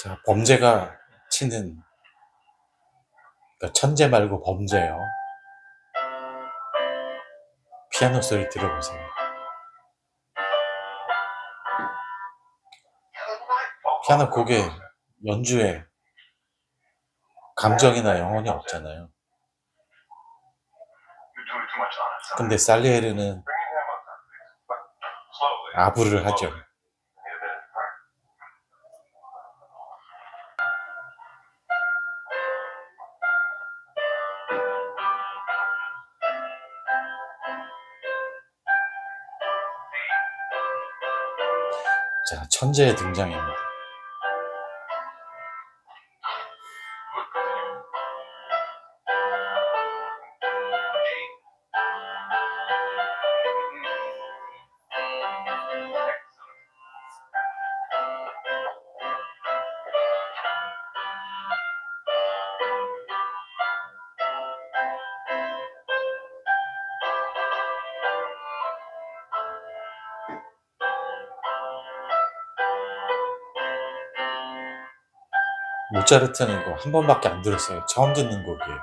자, 범죄가 치는, 그러니까 천재 말고 범죄요. 피아노 소리 들어보세요. 피아노 곡의 연주에 감정이나 영혼이 없잖아요. 근데 살리에르는 아부를 하죠. 자, 천재의 등장입니다. 모차르트는 이거 한 번밖에 안 들었어요. 처음 듣는 곡이에요.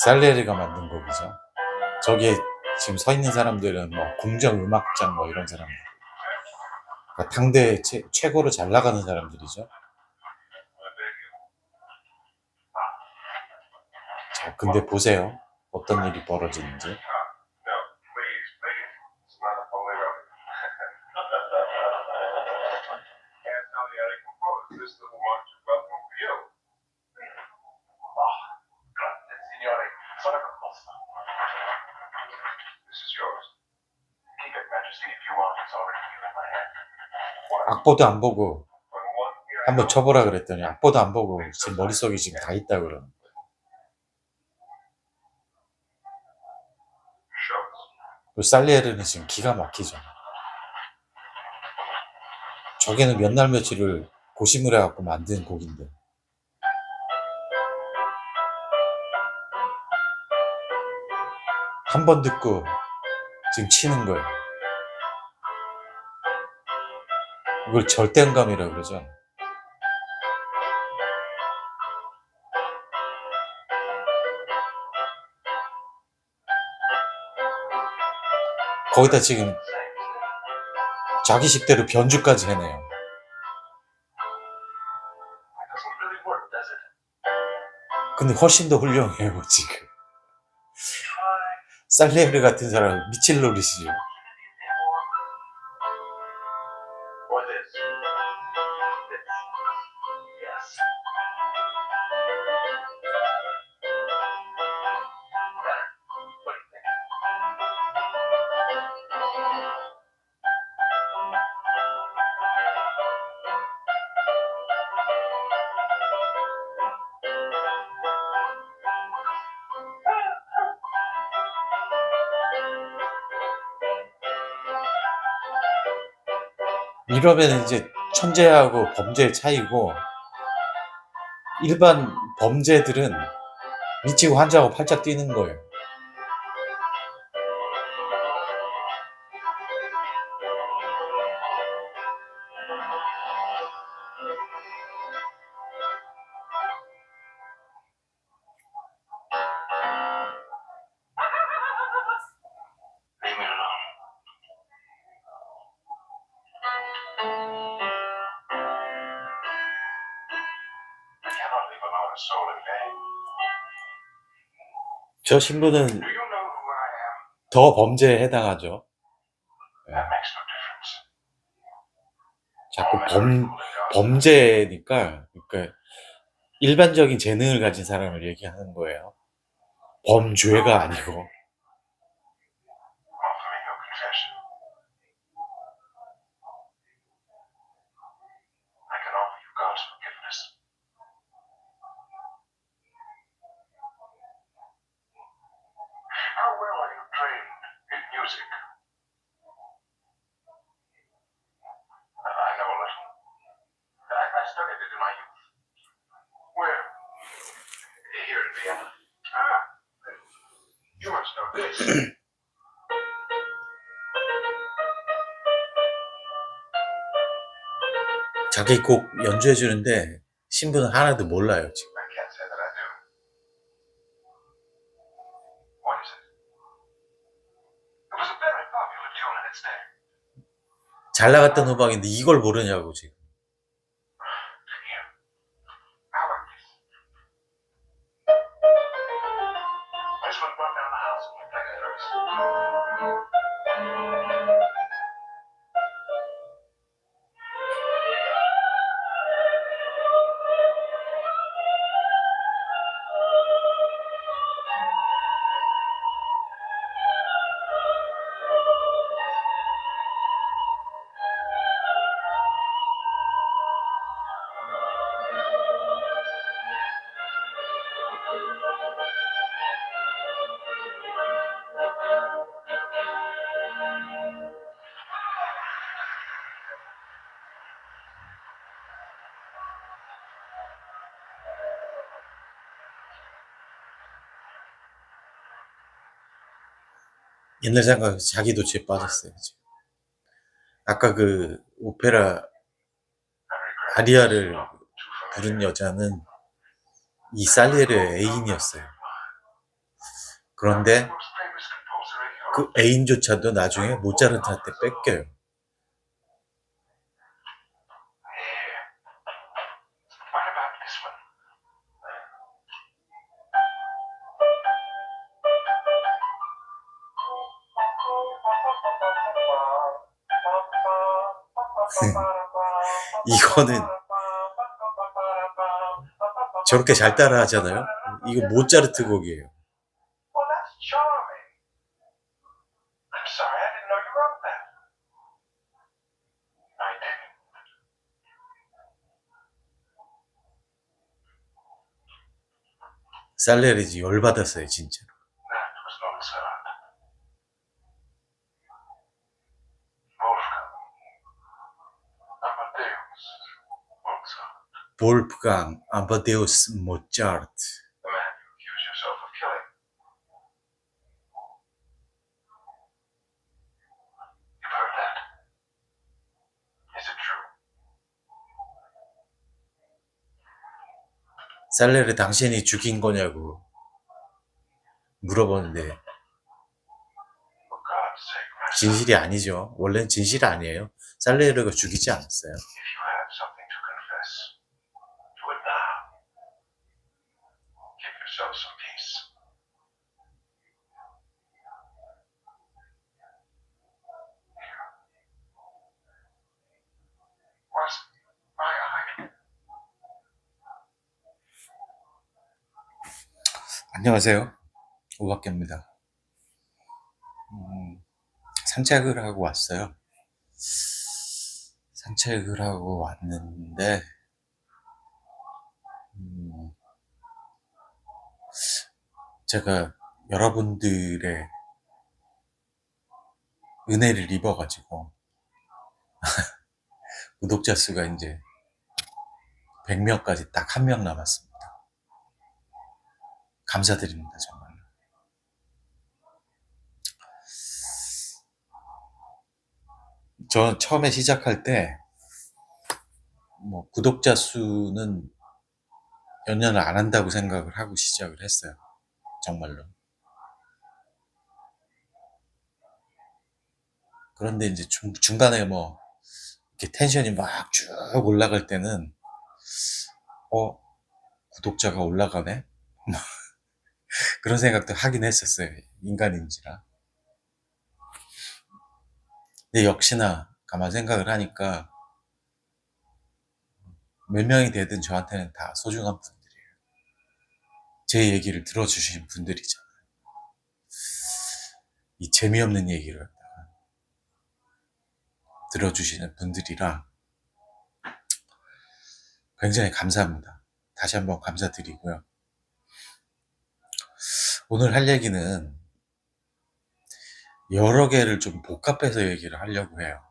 살리에르가 만든 곡이죠. 저기에 지금 서 있는 사람들은 뭐 궁정음악장 뭐 이런 사람들, 그러니까 당대 최고로 잘 나가는 사람들이죠. 자, 근데 보세요. 어떤 일이 벌어지는지. 악보도 안 보고 한번 쳐보라 그랬더니 악보도 안 보고 제 머릿속에 지금 다 있다 그러는 거예요. 그 살리에르는 지금 기가 막히죠. 저게는 몇 날 며칠을 고심을 해갖고 만든 곡인데. 한 번 듣고 지금 치는 거예요. 이걸 절대음감이라고 그러죠. 거기다 지금 자기 식대로 변주까지 해내요. 근데 훨씬 더 훌륭해요, 지금. 살리에르 같은 사람 미칠 노릇이죠. 이러면 이제 천재하고 범죄의 차이고, 일반 범죄들은 미치고 환장하고 팔짝 뛰는 거예요. 저 신부는 더 범죄에 해당하죠. 네. 자꾸 범죄니까, 그러니까 일반적인 재능을 가진 사람을 얘기하는 거예요. 범죄가 아니고. 자기 곡 연주해 주는데 신부는 하나도 몰라요 지금. I can't say that I do. What is it? It was a very popular tune in its day. 잘 나갔던 음악인데 이걸 모르냐고 지금. Here. I like this. I just want to run down the house and play it first. 옛날 생각해서 자기도 죄 빠졌어요 지금. 아까 그 오페라 아리아를 부른 여자는 이 살리에르의 애인이었어요. 그런데 Most famous composer in Europe. 그 애인조차도 나중에 모차르트한테 뺏겨요. Here. What about this one? 이거는 저렇게 잘 따라 하잖아요. 이거 모차르트 곡이에요. Well, that's charming. I'm sorry, I didn't know you wrote that. I didn't. 살레르지 열받았어요 진짜로. That was Mozart. Wolfgang. Amadeus. Mozart. 볼프강 아마데우스 모차르트. The man you accuse yourself of killing. You've heard that. Is it true? 살레르 당신이 죽인 거냐고 물어보는데 For God's sake, my son, 진실이 아니죠. 원래는 진실이 아니에요. 살레르가 죽이지 않았어요. if you have something to confess, do it now. Give yourself some peace. Here. Was my eye? 안녕하세요. 오박개입니다. 산책을 하고 왔어요. 산책을 하고 왔는데 제가 여러분들의 은혜를 입어가지고 구독자 수가 이제 100명까지 딱 1명 남았습니다. 감사드립니다 정말로. 저 처음에 시작할 때 뭐 구독자 수는 연연을 안 한다고 생각을 하고 시작을 했어요. 정말로. 그런데 이제 중간에 뭐 이렇게 텐션이 막 쭉 올라갈 때는 구독자가 올라가네? 그런 생각도 하긴 했었어요. 인간인지라. 근데 역시나 가만 생각을 하니까 몇 명이 되든 저한테는 다 소중한 분들이에요. 제 얘기를 들어주신 분들이잖아요. 이 재미없는 얘기를 들어주시는 분들이라 굉장히 감사합니다. 다시 한번 감사드리고요. 오늘 할 얘기는 여러 개를 좀 복합해서 얘기를 하려고 해요.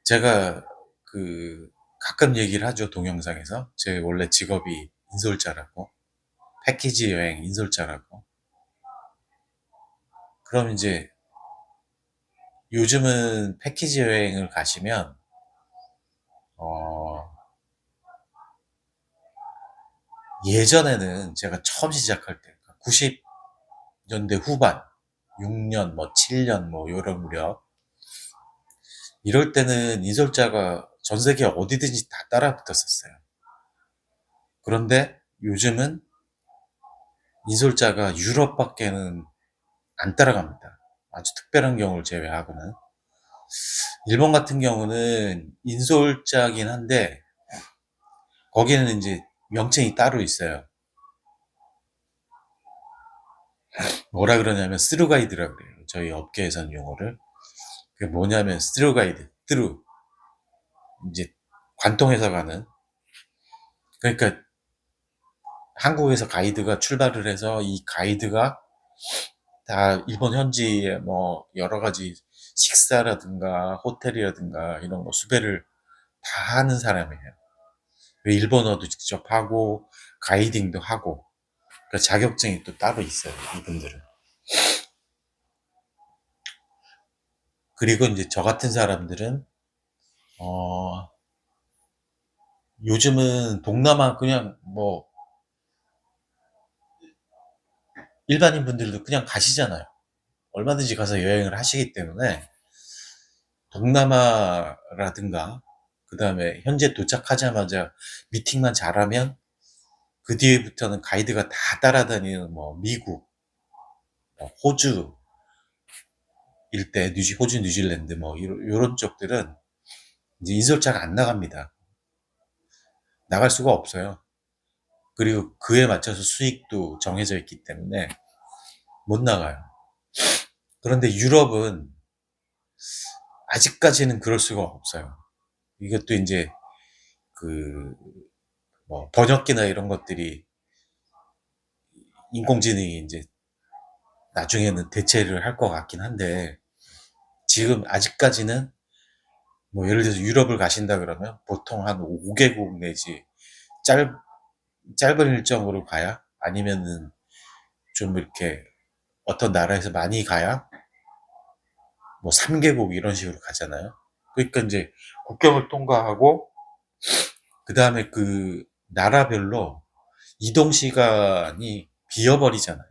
제가 가끔 얘기를 하죠. 동영상에서 제 원래 직업이 인솔자라고. 패키지 여행 인솔자라고. 그럼 이제 요즘은 패키지 여행을 가시면 어, 예전에는 제가 처음 시작할 때 90년대 후반 6년 뭐 7년 뭐 요런 무렵 이럴 때는 인솔자가 전 세계 어디든지 다 따라 붙었었어요. 그런데 요즘은 인솔자가 유럽밖에는 안 따라갑니다. 아주 특별한 경우를 제외하고는. 일본 같은 경우는 인솔자긴 한데 거기는 이제 명칭이 따로 있어요. 뭐라 그러냐면 스루가이드라 그래요. 저희 업계에선 용어를. 그게 뭐냐면 스루가이드, 스루 이제 관통해서 가는. 그러니까 한국에서 가이드가 출발을 해서 이 가이드가 다 일본 현지에 뭐 여러 가지 식사라든가 호텔이라든가 이런 거 수배를 다 하는 사람이에요. 일본어도 직접 하고 가이딩도 하고 그 자격증이 또 따로 있어요. 이분들은. 그리고 이제 저 같은 사람들은 어 요즘은 동남아 그냥 뭐 일반인 분들도 그냥 가시잖아요. 얼마든지 가서 여행을 하시기 때문에 동남아라든가 그 다음에 현재 도착하자마자 미팅만 잘하면 그 뒤에부터는 가이드가 다 따라다니는 뭐 미국, 뭐 호주 일대, 호주, 뉴질랜드 뭐 이런 쪽들은 이제 인솔자가 안 나갑니다. 나갈 수가 없어요. 그리고 그에 맞춰서 수익도 정해져 있기 때문에 못 나가요. 그런데 유럽은 아직까지는 그럴 수가 없어요. 이것도 이제 그 뭐 번역기나 이런 것들이 인공지능이 이제 나중에는 대체를 할 것 같긴 한데 지금 아직까지는 뭐 예를 들어서 유럽을 가신다 그러면 보통 한 5개국 내지 짧, 짧은 일정으로 가야 아니면은 좀 이렇게 어떤 나라에서 많이 가야 뭐 3개국 이런 식으로 가잖아요. 그러니까 이제 국경을 통과하고 그 다음에 그 나라별로 이동 시간이 비어버리잖아요.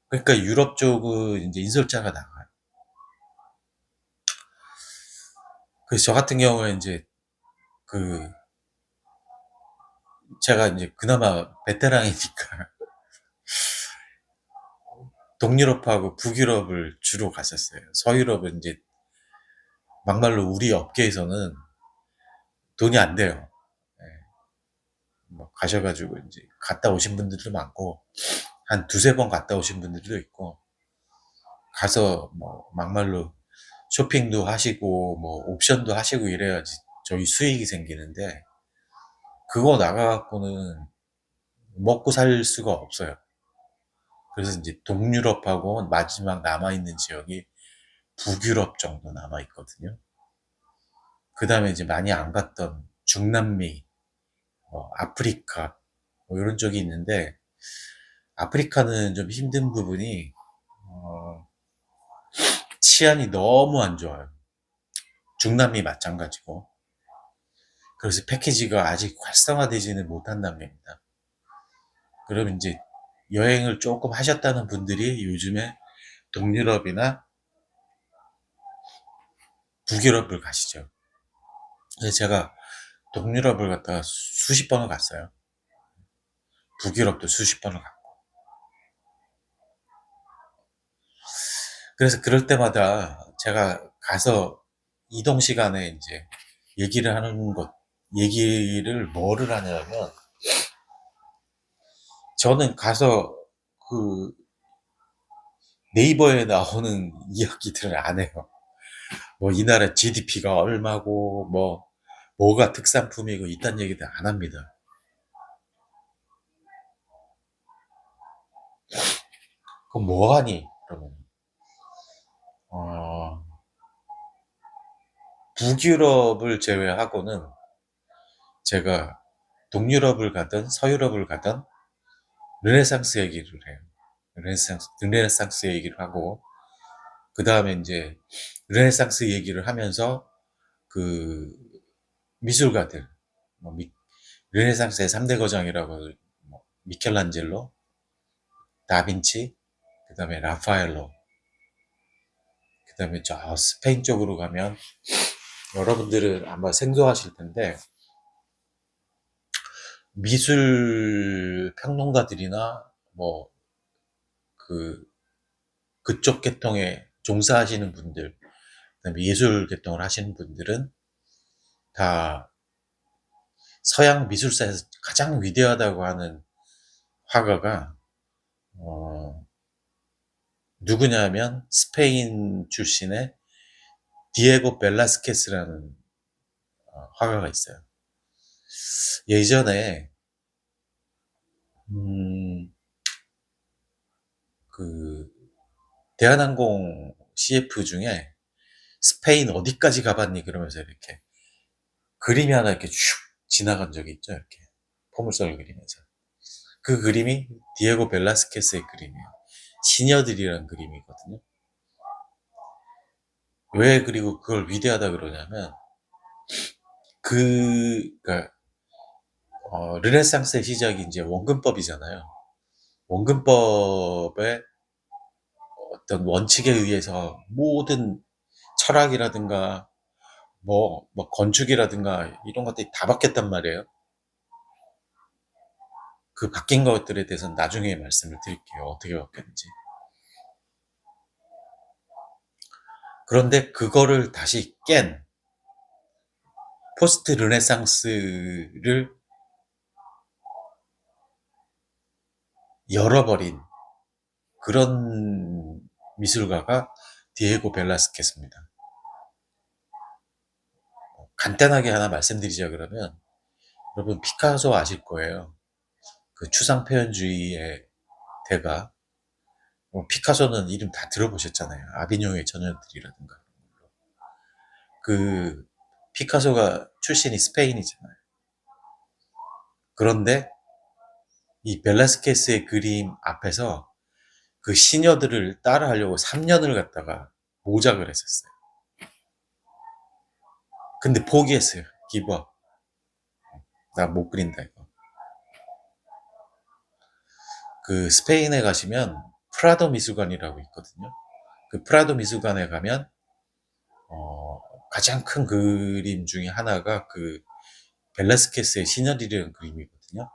그러니까 유럽 쪽은 이제 인솔자가 나가요. 그래서 저 같은 경우에 이제 그 제가 이제 그나마 베테랑이니까 동유럽하고 북유럽을 주로 갔었어요. 서유럽은 이제 막말로 우리 업계에서는 돈이 안 돼요. 예, 뭐 가셔가지고 이제 갔다 오신 분들도 많고 한 두세 번 갔다 오신 분들도 있고 가서 뭐 막말로 쇼핑도 하시고 뭐 옵션도 하시고 이래야지 저희 수익이 생기는데 그거 나가갖고는 먹고 살 수가 없어요. 그래서 이제 동유럽하고 마지막 남아있는 지역이 북유럽 정도 남아있거든요. 그 다음에 이제 많이 안 갔던 중남미, 아프리카, 뭐 이런 쪽이 있는데, 아프리카는 좀 힘든 부분이, 어, 치안이 너무 안 좋아요. 중남미 마찬가지고. 그래서 패키지가 아직 활성화되지는 못한다는 겁니다. 그럼 이제 여행을 조금 하셨다는 분들이 요즘에 동유럽이나 북유럽을 가시죠. 그래서 제가 동유럽을 갔다가 수십 번을 갔어요. 북유럽도 수십 번을 갔고. 그래서 그럴 때마다 제가 가서 이동 시간에 이제 얘기를 하는 것, 얘기를 뭐를 하냐면, 저는 가서 그 네이버에 나오는 이야기들을 안 해요. 뭐 이 나라 GDP가 얼마고, 뭐가 특산품이고 이딴 얘기들 안 합니다. 그럼 뭐 하니? 그러면, 어, 북유럽을 제외하고는 제가 동유럽을 가든 서유럽을 가든 르네상스 얘기를 해요. 르네상스 얘기를 하고, 그 다음에 이제 르네상스 얘기를 하면서 그 미술가들, 뭐 르네상스의 3대 거장이라고, 뭐 미켈란젤로, 다빈치, 그 다음에 라파엘로, 그 다음에 저 스페인 쪽으로 가면 여러분들은 아마 생소하실 텐데 미술 평론가들이나 뭐 그 그쪽 계통에 종사하시는 분들, 그다음에 예술 계통을 하시는 분들은 다 서양 미술사에서 가장 위대하다고 하는 화가가 어, 누구냐면 스페인 출신의 디에고 벨라스케스라는 화가가 있어요. 예전에 음, 그 대한항공 CF 중에 스페인 어디까지 가봤니? 그러면서 이렇게 그림이 하나 이렇게 슉 지나간 적이 있죠. 이렇게 포물선을 그리면서. 그 그림이 디에고 벨라스케스의 그림이에요. 시녀들이라는 그림이거든요. 왜 그리고 그걸 위대하다 그러냐면 그러니까 르네상스의 시작이 이제 원근법이잖아요. 원근법의 어떤 원칙에 의해서 모든 철학이라든가 뭐 건축이라든가 이런 것들이 다 바뀌었단 말이에요. 그 바뀐 것들에 대해서는 나중에 말씀을 드릴게요. 어떻게 바뀌었는지. 그런데 그거를 다시 깬 포스트 르네상스를 열어버린 그런 미술가가 디에고 벨라스케스입니다. 간단하게 하나 말씀드리자 그러면 여러분 피카소 아실 거예요. 그 추상 표현주의의 대가. 피카소는 이름 다 들어보셨잖아요. 아비뇽의 처녀들이라든가. 그 피카소가 출신이 스페인이잖아요. 그런데 이 벨라스케스의 그림 앞에서 그 시녀들을 따라하려고 3년을 갖다가 모작을 했었어요. 근데 포기했어요. 기브업. 나 못 그린다 이거. 그 스페인에 가시면 프라도 미술관이라고 있거든요. 그 프라도 미술관에 가면 가장 큰 그림 중에 하나가 그 벨라스케스의 시녀들이라는 그림이거든요.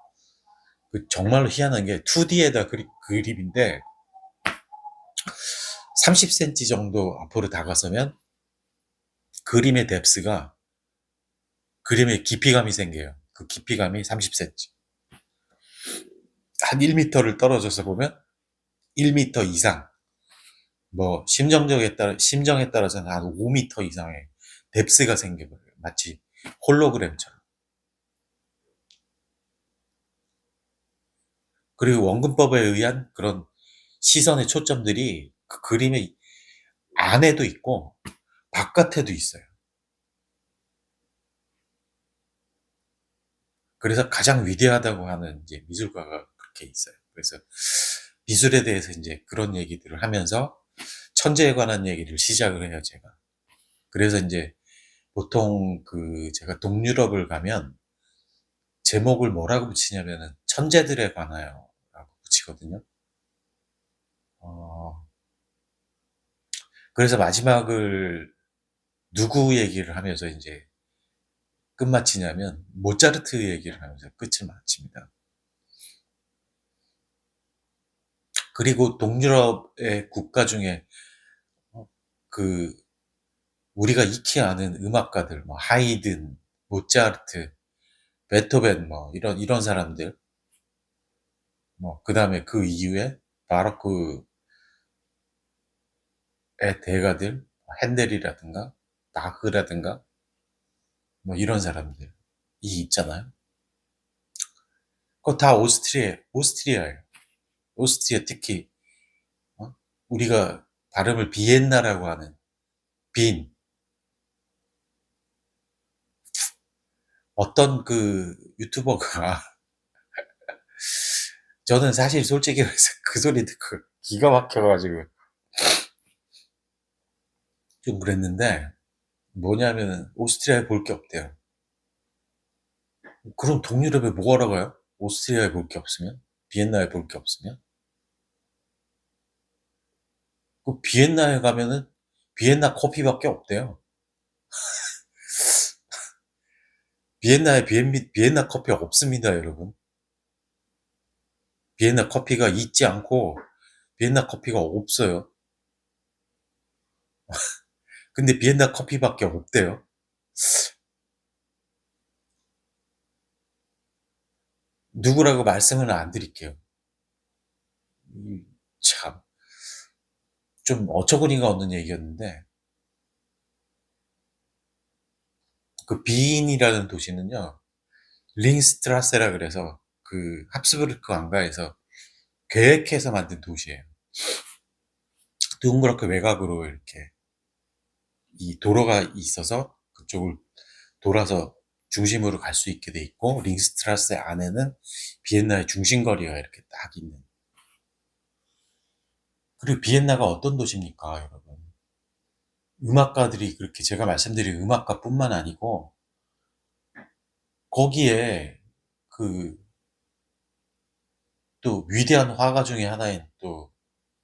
그 정말로 희한한 게 2D에다 그림인데 30cm 정도 앞으로 다가서면 그림의 뎁스가 그림의 깊이감이 생겨요. 그 깊이감이 30cm. 한 1m를 떨어져서 보면 1m 이상, 뭐 심정에 따라서는 한 5m 이상의 뎁스가 생겨버려요. 마치 홀로그램처럼. 그리고 원근법에 의한 그런 시선의 초점들이 그 그림의 안에도 있고 바깥에도 있어요. 그래서 가장 위대하다고 하는 이제 미술가가 그렇게 있어요. 그래서 미술에 대해서 이제 그런 얘기들을 하면서 천재에 관한 얘기를 시작을 해요, 제가. 그래서 이제 보통 제가 동유럽을 가면 제목을 뭐라고 붙이냐면은 천재들에 관하여 라고 붙이거든요. 어, 그래서 마지막을 누구 얘기를 하면서 이제 끝마치냐면 모차르트 얘기를 하면서 끝을 마칩니다. 그리고 동유럽의 국가 중에 어, 그 우리가 익히 아는 음악가들, 뭐 하이든, 모차르트, 베토벤, 뭐 이런 사람들, 뭐 그다음에 그 이후에 바로크의 대가들, 핸델이라든가 바흐라든가 뭐 이런 사람들이 있잖아요. 그거 다 오스트리아예요. 오스트리아 특히 어? 우리가 발음을 비엔나라고 하는 빈 어떤 그 유튜버가 저는 사실 솔직히 말해서 그 소리 듣고 기가 막혀가지고 좀 그랬는데, 뭐냐면은 오스트리아에 볼 게 없대요. 그럼 동유럽에 뭐하러 가요? 오스트리아에 볼 게 없으면? 비엔나에 볼 게 없으면? 그 비엔나에 가면은 비엔나 커피밖에 없대요. 비엔나에 비엔나 커피가 없습니다, 여러분. 비엔나 커피가 있지 않고 비엔나 커피가 없어요. 근데 비엔나 커피밖에 없대요. 누구라고 말씀은 안 드릴게요. 참, 좀 어처구니가 없는 얘기였는데, 그 비인이라는 도시는요, 링스트라세라 그래서 그 합스부르크 왕가에서 계획해서 만든 도시예요. 둥그렇게 외곽으로 이렇게 이 도로가 있어서 그쪽을 돌아서 중심으로 갈 수 있게 돼 있고, 링스트라세 안에는 비엔나의 중심거리가 이렇게 딱 있는. 그리고 비엔나가 어떤 도시입니까, 여러분? 음악가들이, 그렇게 제가 말씀드린 음악가뿐만 아니고 거기에 그 또 위대한 화가 중에 하나인 또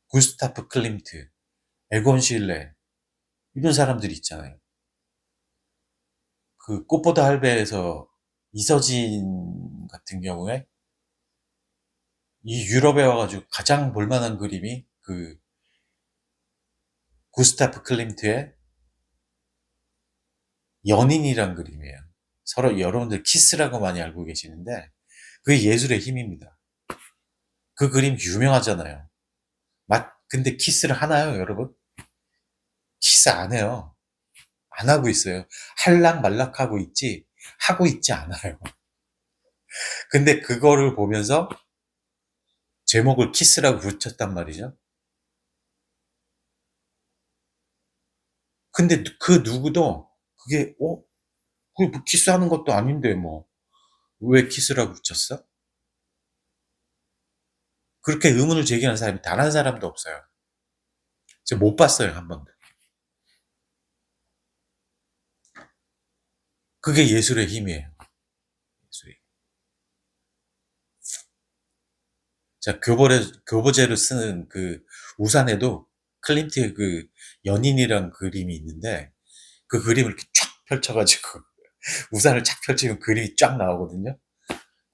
구스타프 클림트, 에곤 실레, 이런 사람들이 있잖아요. 그 꽃보다 할배에서 이서진 같은 경우에 이 유럽에 와가지고 가장 볼만한 그림이 그 구스타프 클림트의 연인이란 그림이에요. 서로 여러분들 키스라고 많이 알고 계시는데 그게 예술의 힘입니다. 그 그림 유명하잖아요. 근데 키스를 하나요, 여러분? 키스 안 해요. 안 하고 있어요. 할락 말락 하고 있지, 하고 있지 않아요. 근데 그거를 보면서 제목을 키스라고 붙였단 말이죠. 근데 그 누구도 그게, 그게 뭐 키스하는 것도 아닌데 뭐, 왜 키스라고 붙였어? 그렇게 의문을 제기하는 사람이 단 한 사람도 없어요. 제가 못 봤어요, 한 번도. 그게 예술의 힘이에요. 예술의 힘. 자, 교보제로 쓰는 그 우산에도 클림트의 그 연인이란 그림이 있는데, 그 그림을 이렇게 쫙 펼쳐가지고, 우산을 쫙 펼치면 그림이 쫙 나오거든요.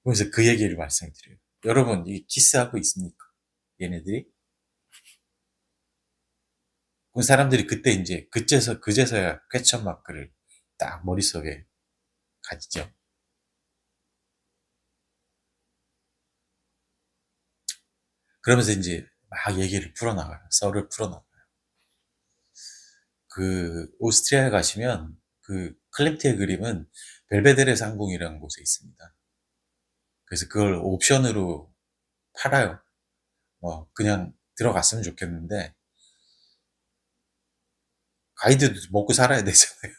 그래서 그 얘기를 말씀드려요. 여러분, 이 키스하고 있습니까? 얘네들이? 그 사람들이 그때 이제, 그제서야 퀘천 마크를 딱 머릿속에 가지죠. 그러면서 이제 막 얘기를 풀어나가요. 썰을 풀어나가요. 그, 오스트리아에 가시면 그 클림트의 그림은 벨베데레 상궁이라는 곳에 있습니다. 그래서 그걸 옵션으로 팔아요. 뭐, 그냥 들어갔으면 좋겠는데, 가이드도 먹고 살아야 되잖아요.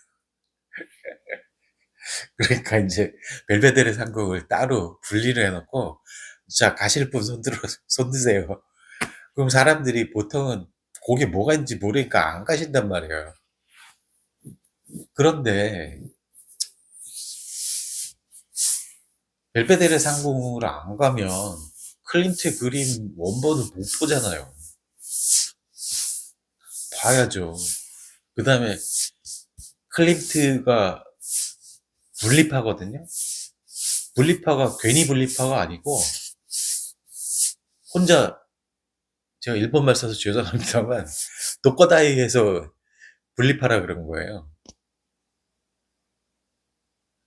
그러니까 이제 벨베데레 상국을 따로 분리를 해놓고, 자, 가실 분 손 드세요. 그럼 사람들이 보통은 거기 뭐가 있는지 모르니까 안 가신단 말이에요. 그런데 벨베데레 상궁을 안 가면 클림트 그림 원본을 못 보잖아요. 봐야죠. 그 다음에 클림트가 분리파거든요. 분리파가 괜히 분리파가 아니고 혼자, 제가 일본말 써서 죄송합니다만 독거다이해서 분리파라 그런 거예요.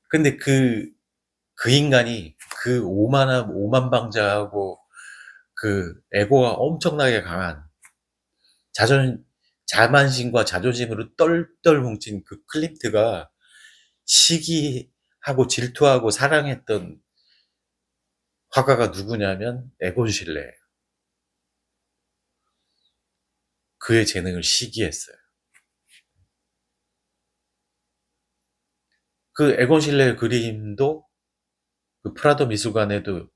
근데 그 인간이 그 오만방자하고 그 에고가 엄청나게 강한 자존 자만심과 자존심으로 똘똘 뭉친 그 클림트가 시기하고 질투하고 사랑했던 화가가 누구냐면 에곤 실레예요. 그의 재능을 시기했어요. 그 에곤 실레의 그림도 그 프라도 미술관에도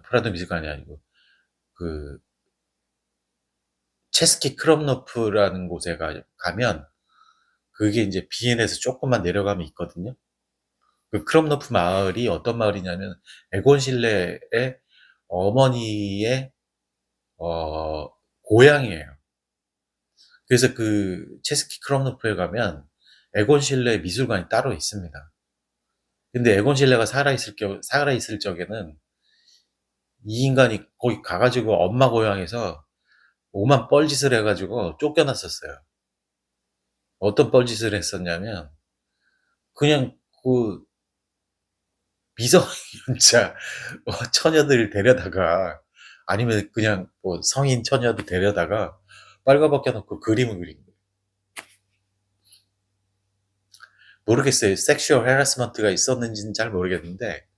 프라도 미술관이 아니고 그 체스키 크롬노프라는 곳에 가면 그게 이제 비엔에서 조금만 내려가면 있거든요. 그 크롬노프 마을이 어떤 마을이냐면 에곤 실레의 어머니의 고향이에요. 그래서 그 체스키 크롬노프에 가면 에곤 실레 미술관이 따로 있습니다. 근데 에곤 실레가 살아있을 적에는 이 인간이 거기 가가지고 엄마 고향에서 오만 뻘짓을 해가지고 쫓겨났었어요. 어떤 뻘짓을 했었냐면 그냥 그 미성년자 처녀들 데려다가 아니면 그냥 뭐 성인 처녀들 데려다가 빨가벗겨 놓고 그림을 그린 거예요. 모르겠어요. 섹슈얼 헤라스먼트가 있었는지는 잘 모르겠는데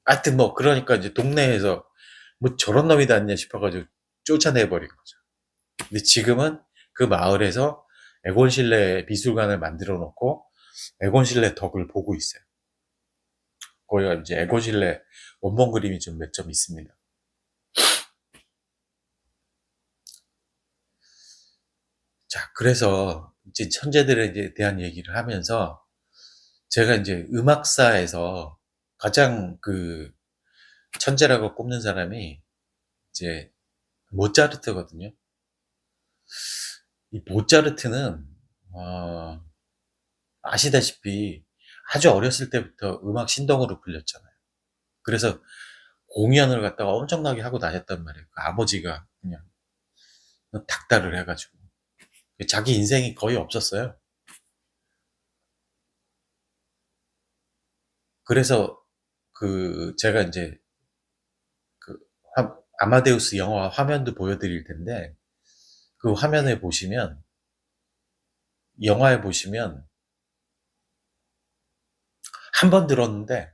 하여튼 뭐 그러니까 이제 동네에서 뭐 저런 놈이 다 있냐 싶어가지고 쫓아내버린 거죠. 근데 지금은 그 마을에서 에곤실레 미술관을 만들어 놓고 에곤실레 덕을 보고 있어요. 거기가 이제 에곤실레 원본 그림이 좀 몇 점 있습니다. 자, 그래서 이제 천재들에 대한 얘기를 하면서 제가 이제 음악사에서 가장 그 천재라고 꼽는 사람이 이제 모차르트거든요. 이 모차르트는 아시다시피 아주 어렸을 때부터 음악 신동으로 불렸잖아요. 그래서 공연을 갖다가 엄청나게 하고 다녔단 말이에요. 그 아버지가 그냥 닥달을 해가지고 자기 인생이 거의 없었어요. 그래서 그 제가 이제 그 아마데우스 영화 화면도 보여드릴 텐데 그 화면에 보시면 영화에 보시면 한 번 들었는데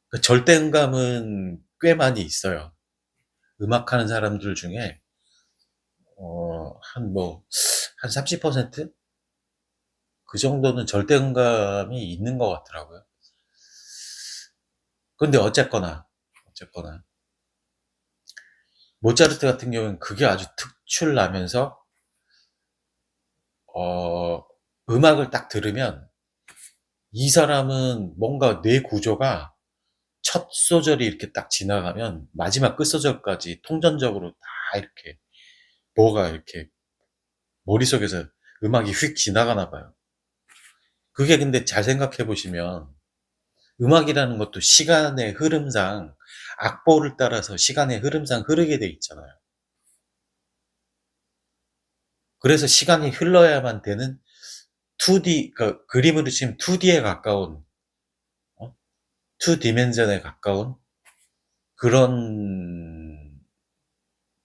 그 절대음감은 꽤 많이 있어요. 음악하는 사람들 중에 한 30%? 그 정도는 절대음감이 있는 것 같더라고요. 근데 어쨌거나 모차르트 같은 경우는 그게 아주 특출나면서 음악을 딱 들으면 이 사람은 뭔가 뇌 구조가 첫 소절이 이렇게 딱 지나가면 마지막 끝 소절까지 통전적으로 다 이렇게 뭐가 이렇게 머릿속에서 음악이 휙 지나가나 봐요. 그게 근데 잘 생각해 보시면 음악이라는 것도 시간의 흐름상 악보를 따라서 시간의 흐름상 흐르게 돼 있잖아요. 그래서 시간이 흘러야만 되는 2D, 그러니까 그림으로 치면 2D에 가까운, 어? 2디멘전에 가까운 그런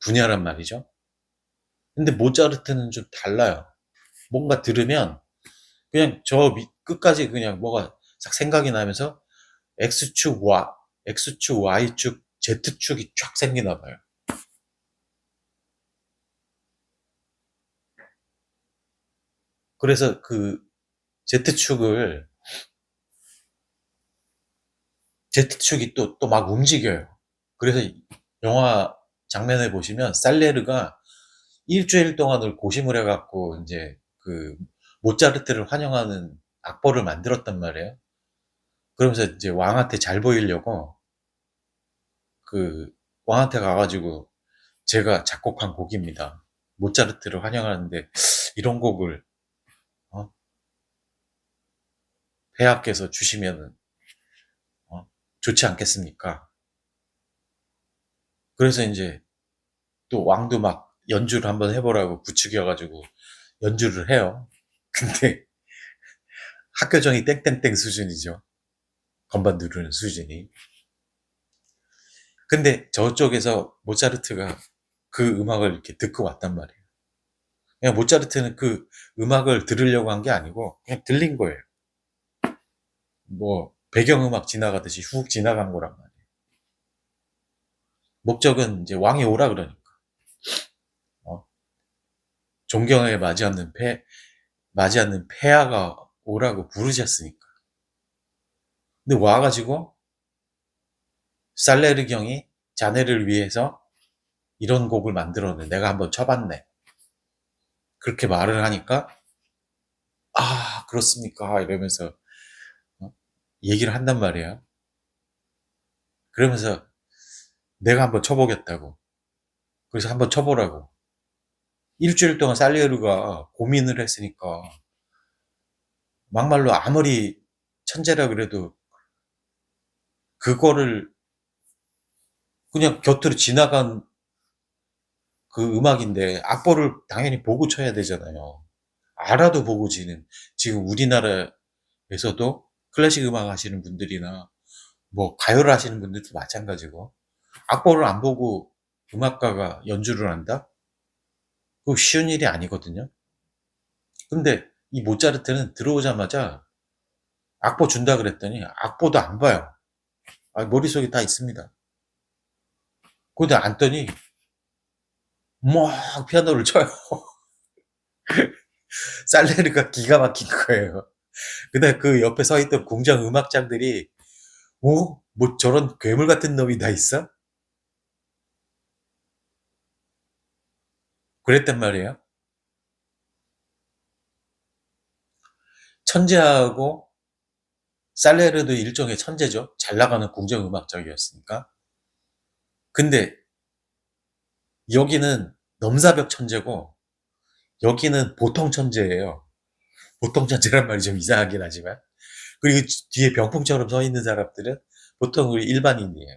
분야란 말이죠. 근데 모차르트는 좀 달라요. 뭔가 들으면 그냥 끝까지 그냥 뭐가 싹 생각이 나면서 X축, X축, Y축, Z축이 쫙 생기나 봐요. 그래서 그 Z축을, Z축이 또 막 움직여요. 그래서 영화 장면에 보시면 살레르가 일주일 동안을 고심을 해갖고 이제 그 모차르트를 환영하는 악보를 만들었단 말이에요. 그러면서 이제 왕한테 잘 보이려고 그 왕한테 가가지고 제가 작곡한 곡입니다. 모차르트를 환영하는데 이런 곡을 어? 폐하께서 주시면 좋지 않겠습니까? 그래서 이제 또 왕도 막 연주를 한번 해보라고 부추겨가지고 연주를 해요. 근데 학교정이 땡땡땡 수준이죠. 건반 누르는 수준이. 근데 저쪽에서 모차르트가 그 음악을 이렇게 듣고 왔단 말이에요. 그냥 모차르트는 그 음악을 들으려고 한 게 아니고 그냥 들린 거예요. 뭐 배경음악 지나가듯이 훅 지나간 거란 말이에요. 목적은 이제 왕이 오라 그러니까. 어? 존경에 맞지 않는 폐하가 오라고 부르셨으니까. 근데 와가지고 살레르경이 자네를 위해서 이런 곡을 만들었네. 내가 한번 쳐봤네. 그렇게 말을 하니까 아 그렇습니까? 이러면서 얘기를 한단 말이에요. 그러면서 내가 한번 쳐보겠다고. 그래서 한번 쳐보라고. 일주일 동안 살리에르가 고민을 했으니까 막말로 아무리 천재라 그래도 그거를 그냥 곁으로 지나간 그 음악인데 악보를 당연히 보고 쳐야 되잖아요. 알아도 보고 지금 우리나라에서도 클래식 음악 하시는 분들이나 뭐 가요를 하시는 분들도 마찬가지고 악보를 안 보고 음악가가 연주를 한다? 그거 쉬운 일이 아니거든요. 근데 이 모차르트는 들어오자마자 악보 준다 그랬더니 악보도 안 봐요. 머릿속에 다 있습니다. 근데 앉더니 막 피아노를 쳐요. 살레르가 기가 막힌 거예요. 근데 그 옆에 서 있던 공장 음악장들이 뭐 저런 괴물 같은 놈이 다 있어? 그랬단 말이에요. 천재하고 살레르도 일종의 천재죠. 잘 나가는 공장 음악장이었으니까. 근데 여기는 넘사벽 천재고 여기는 보통 천재예요. 보통 천재란 말이 좀 이상하긴 하지만. 그리고 뒤에 병풍처럼 서 있는 사람들은 보통 우리 일반인이에요.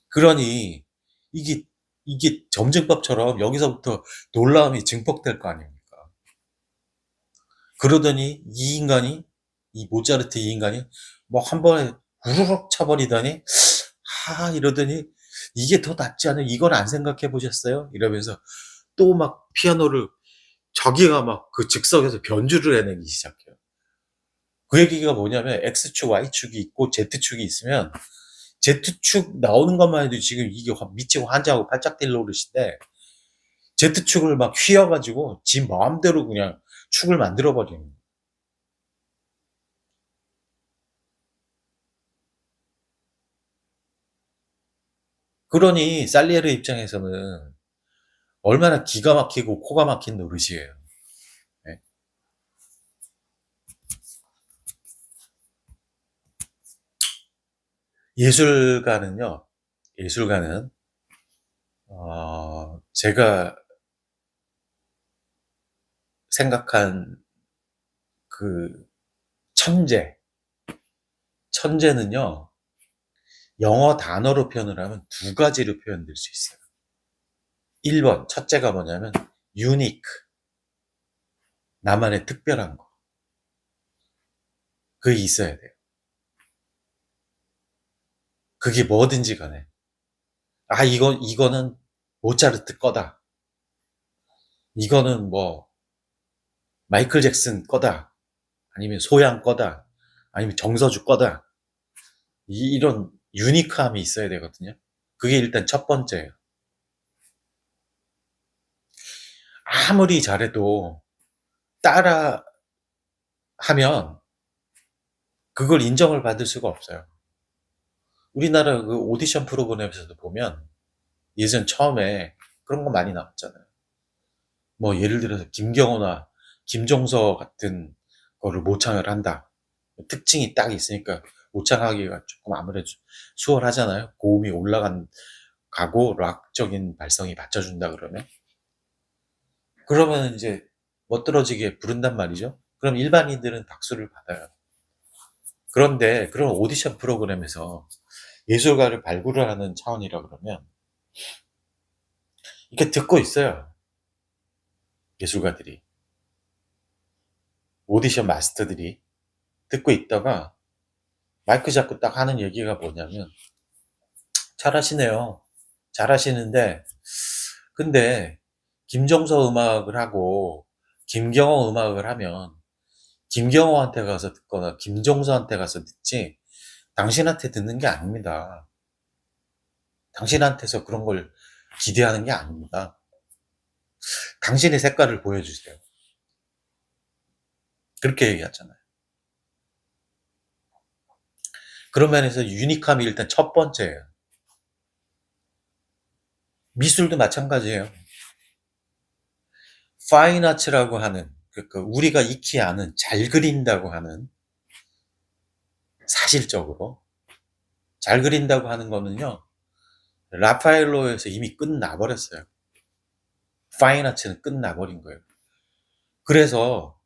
그러니 이게 점증법처럼 여기서부터 놀라움이 증폭될 거 아닙니까? 그러더니 이 모차르트 이 인간이 뭐 한 번에 후루룩 쳐버리더니 이러더니 이게 더 낫지 않아요? 이건 안 생각해 보셨어요? 이러면서 또 막 피아노를 자기가 막 그 즉석에서 변주를 해내기 시작해요. 그 얘기가 뭐냐면 X축, Y축이 있고 Z축이 있으면 Z축 나오는 것만 해도 지금 이게 미치고 환장하고 팔짝 뛸 노릇인데 Z축을 막 휘어가지고 지 마음대로 그냥 축을 만들어버리는 거예요. 그러니 살리에르 입장에서는 얼마나 기가 막히고 코가 막힌 노릇이에요. 네. 예술가는요, 예술가는 제가 생각한 그 천재는요, 영어 단어로 표현을 하면 두 가지로 표현될 수 있어요. 1번, 첫째가 뭐냐면 unique, 나만의 특별한 거. 그게 있어야 돼요. 그게 뭐든지 간에. 이거는 모차르트 거다. 이거는 뭐 마이클 잭슨 거다. 아니면 소양 거다. 아니면 정서주 거다. 이런 유니크함이 있어야 되거든요. 그게 일단 첫 번째예요. 아무리 잘해도 따라 하면 그걸 인정을 받을 수가 없어요. 우리나라 그 오디션 프로그램에서도 보면 예전 처음에 그런 거 많이 나왔잖아요. 뭐 예를 들어서 김경호나 김종서 같은 거를 모창을 한다. 특징이 딱 있으니까 모창하기가 조금 아무래도 수월하잖아요. 고음이 가고 락적인 발성이 받쳐준다 그러면. 그러면 이제 멋들어지게 부른단 말이죠. 그럼 일반인들은 박수를 받아요. 그런데 그런 오디션 프로그램에서 예술가를 발굴을 하는 차원이라 그러면 이렇게 듣고 있어요. 예술가들이. 오디션 마스터들이 듣고 있다가 마이크 잡고 딱 하는 얘기가 뭐냐면 잘하시네요. 잘하시는데 근데 김종서 음악을 하고 김경호 음악을 하면 김경호한테 가서 듣거나 김종서한테 가서 듣지 당신한테 듣는 게 아닙니다. 당신한테서 그런 걸 기대하는 게 아닙니다. 당신의 색깔을 보여주세요. 그렇게 얘기하잖아요. 그런 면에서 유니크함이 일단 첫 번째예요. 미술도 마찬가지예요. 파인아츠라고 하는, 그러니까 우리가 익히 아는 잘 그린다고 하는, 사실적으로 잘 그린다고 하는 거는요, 라파엘로에서 이미 끝나버렸어요. 파인아츠는 끝나버린 거예요. 그래서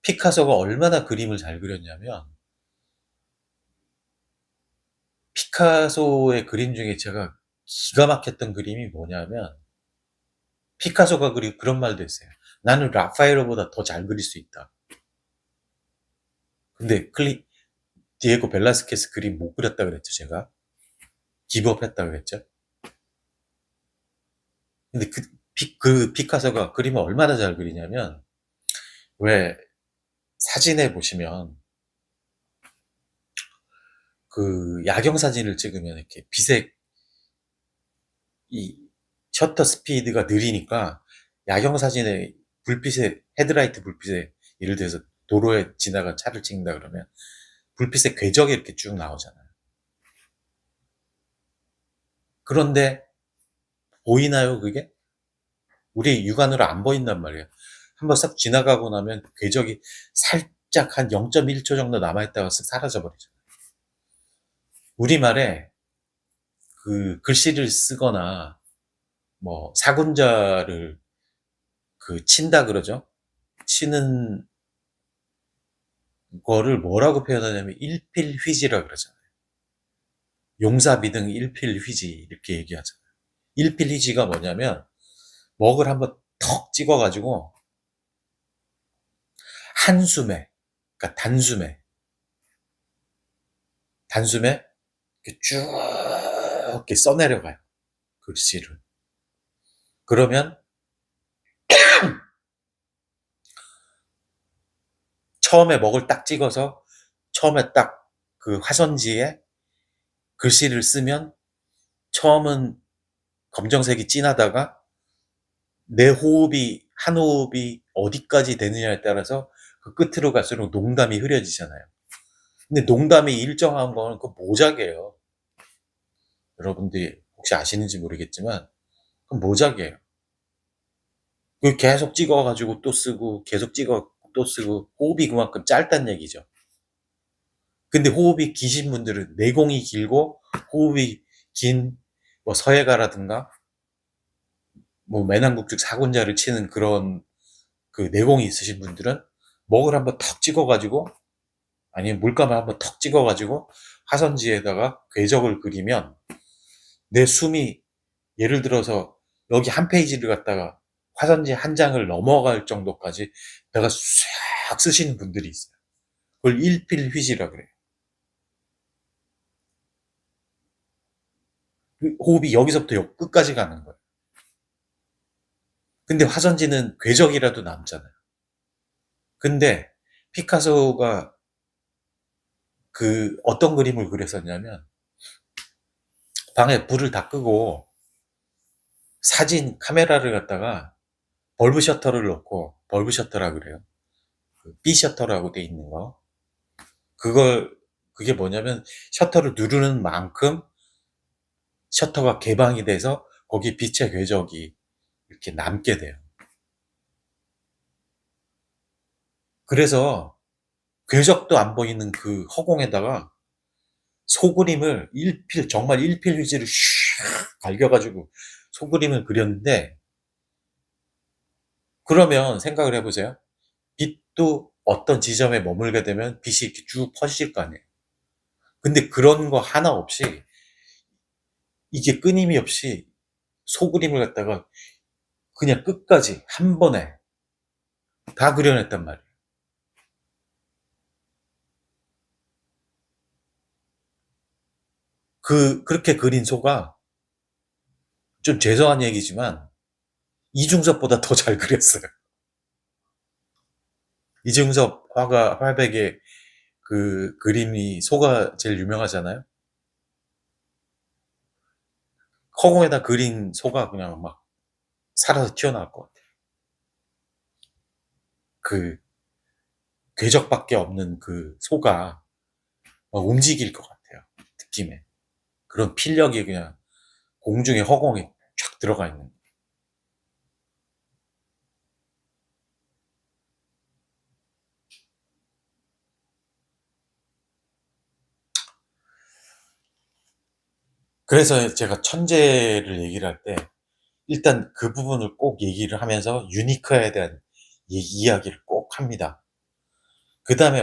피카소가 얼마나 그림을 잘 그렸냐면, 피카소의 그림 중에 제가 기가 막혔던 그림이 뭐냐면, 피카소가 그런 말도 했어요. 나는 라파엘로보다 더 잘 그릴 수 있다. 근데 디에고 벨라스케스 그림 못 그렸다 그랬죠, 제가. 기브업 했다 그랬죠. 근데 그 피카소가 그림을 얼마나 잘 그리냐면, 왜 사진에 보시면 그 야경 사진을 찍으면 이렇게 이 셔터 스피드가 느리니까 야경 사진에 헤드라이트 불빛에, 예를 들어서 도로에 지나간 차를 찍는다 그러면 불빛의 궤적이 이렇게 쭉 나오잖아요. 그런데 보이나요, 그게? 우리 육안으로 안 보인단 말이에요. 한번 싹 지나가고 나면 궤적이 살짝 한 0.1초 정도 남아있다가 쓱 사라져버리죠. 우리말에 그 글씨를 쓰거나 뭐 사군자를 친다 그러죠. 치는 거를 뭐라고 표현하냐면 일필휘지라 그러잖아요. 용사비등 일필휘지 이렇게 얘기하잖아요. 일필휘지가 뭐냐면 먹을 한번 턱 찍어가지고 한숨에, 그러니까 단숨에 이렇게 쭉 이렇게 써내려가요. 글씨를. 그러면 처음에 먹을 딱 찍어서 처음에 딱 그 화선지에 글씨를 쓰면 처음은 검정색이 진하다가 내 한 호흡이 어디까지 되느냐에 따라서 그 끝으로 갈수록 농담이 흐려지잖아요. 근데 농담이 일정한 거는 그 모작이에요. 여러분들이 혹시 아시는지 모르겠지만 그건 모작이에요. 그 계속 찍어가지고 또 쓰고 계속 찍어 또 쓰고 호흡이 그만큼 짧다는 얘기죠. 근데 호흡이 기신 분들은 내공이 길고 호흡이 긴 뭐 서예가라든가 뭐 매낭국죽 사군자를 치는 그런 그 내공이 있으신 분들은 먹을 한번 턱 찍어가지고, 아니면 물감을 한번 턱 찍어가지고 화선지에다가 궤적을 그리면 내 숨이, 예를 들어서 여기 한 페이지를 갖다가 화선지 한 장을 넘어갈 정도까지 내가 싹 쓰시는 분들이 있어요. 그걸 일필휘지라 그래요. 호흡이 여기서부터 끝까지 가는 거예요. 근데 화선지는 궤적이라도 남잖아요. 근데 피카소가 어떤 그림을 그렸었냐면, 방에 불을 다 끄고 사진 카메라를 갖다가 벌브 셔터를 넣고, 벌브 셔터라 그래요. B 셔터라고 돼 있는 거. 그게 뭐냐면 셔터를 누르는 만큼 셔터가 개방이 돼서 거기 빛의 궤적이 이렇게 남게 돼요. 그래서 궤적도 안 보이는 그 허공에다가 소그림을 정말 일필휘지를 슉 갈겨가지고 소그림을 그렸는데, 그러면 생각을 해보세요. 빛도 어떤 지점에 머물게 되면 빛이 이렇게 쭉 퍼질 거 아니에요. 근데 그런 거 하나 없이 이게 끊임이 없이 소그림을 갖다가 그냥 끝까지 한 번에 다 그려냈단 말이에요. 그렇게 그린 소가, 좀 죄송한 얘기지만 이중섭보다 더 잘 그렸어요. 이중섭 화백의 그 그림이 소가 제일 유명하잖아요. 허공에다 그린 소가 그냥 막 살아서 튀어나올 것 같아요. 그 궤적밖에 없는 그 소가 막 움직일 것 같아요. 느낌의 그런 필력이 그냥 공중에 허공에 쫙 들어가 있는. 그래서 제가 천재를 얘기를 할 때 일단 그 부분을 꼭 얘기를 하면서 유니크에 대한 이야기를 꼭 합니다. 그 다음에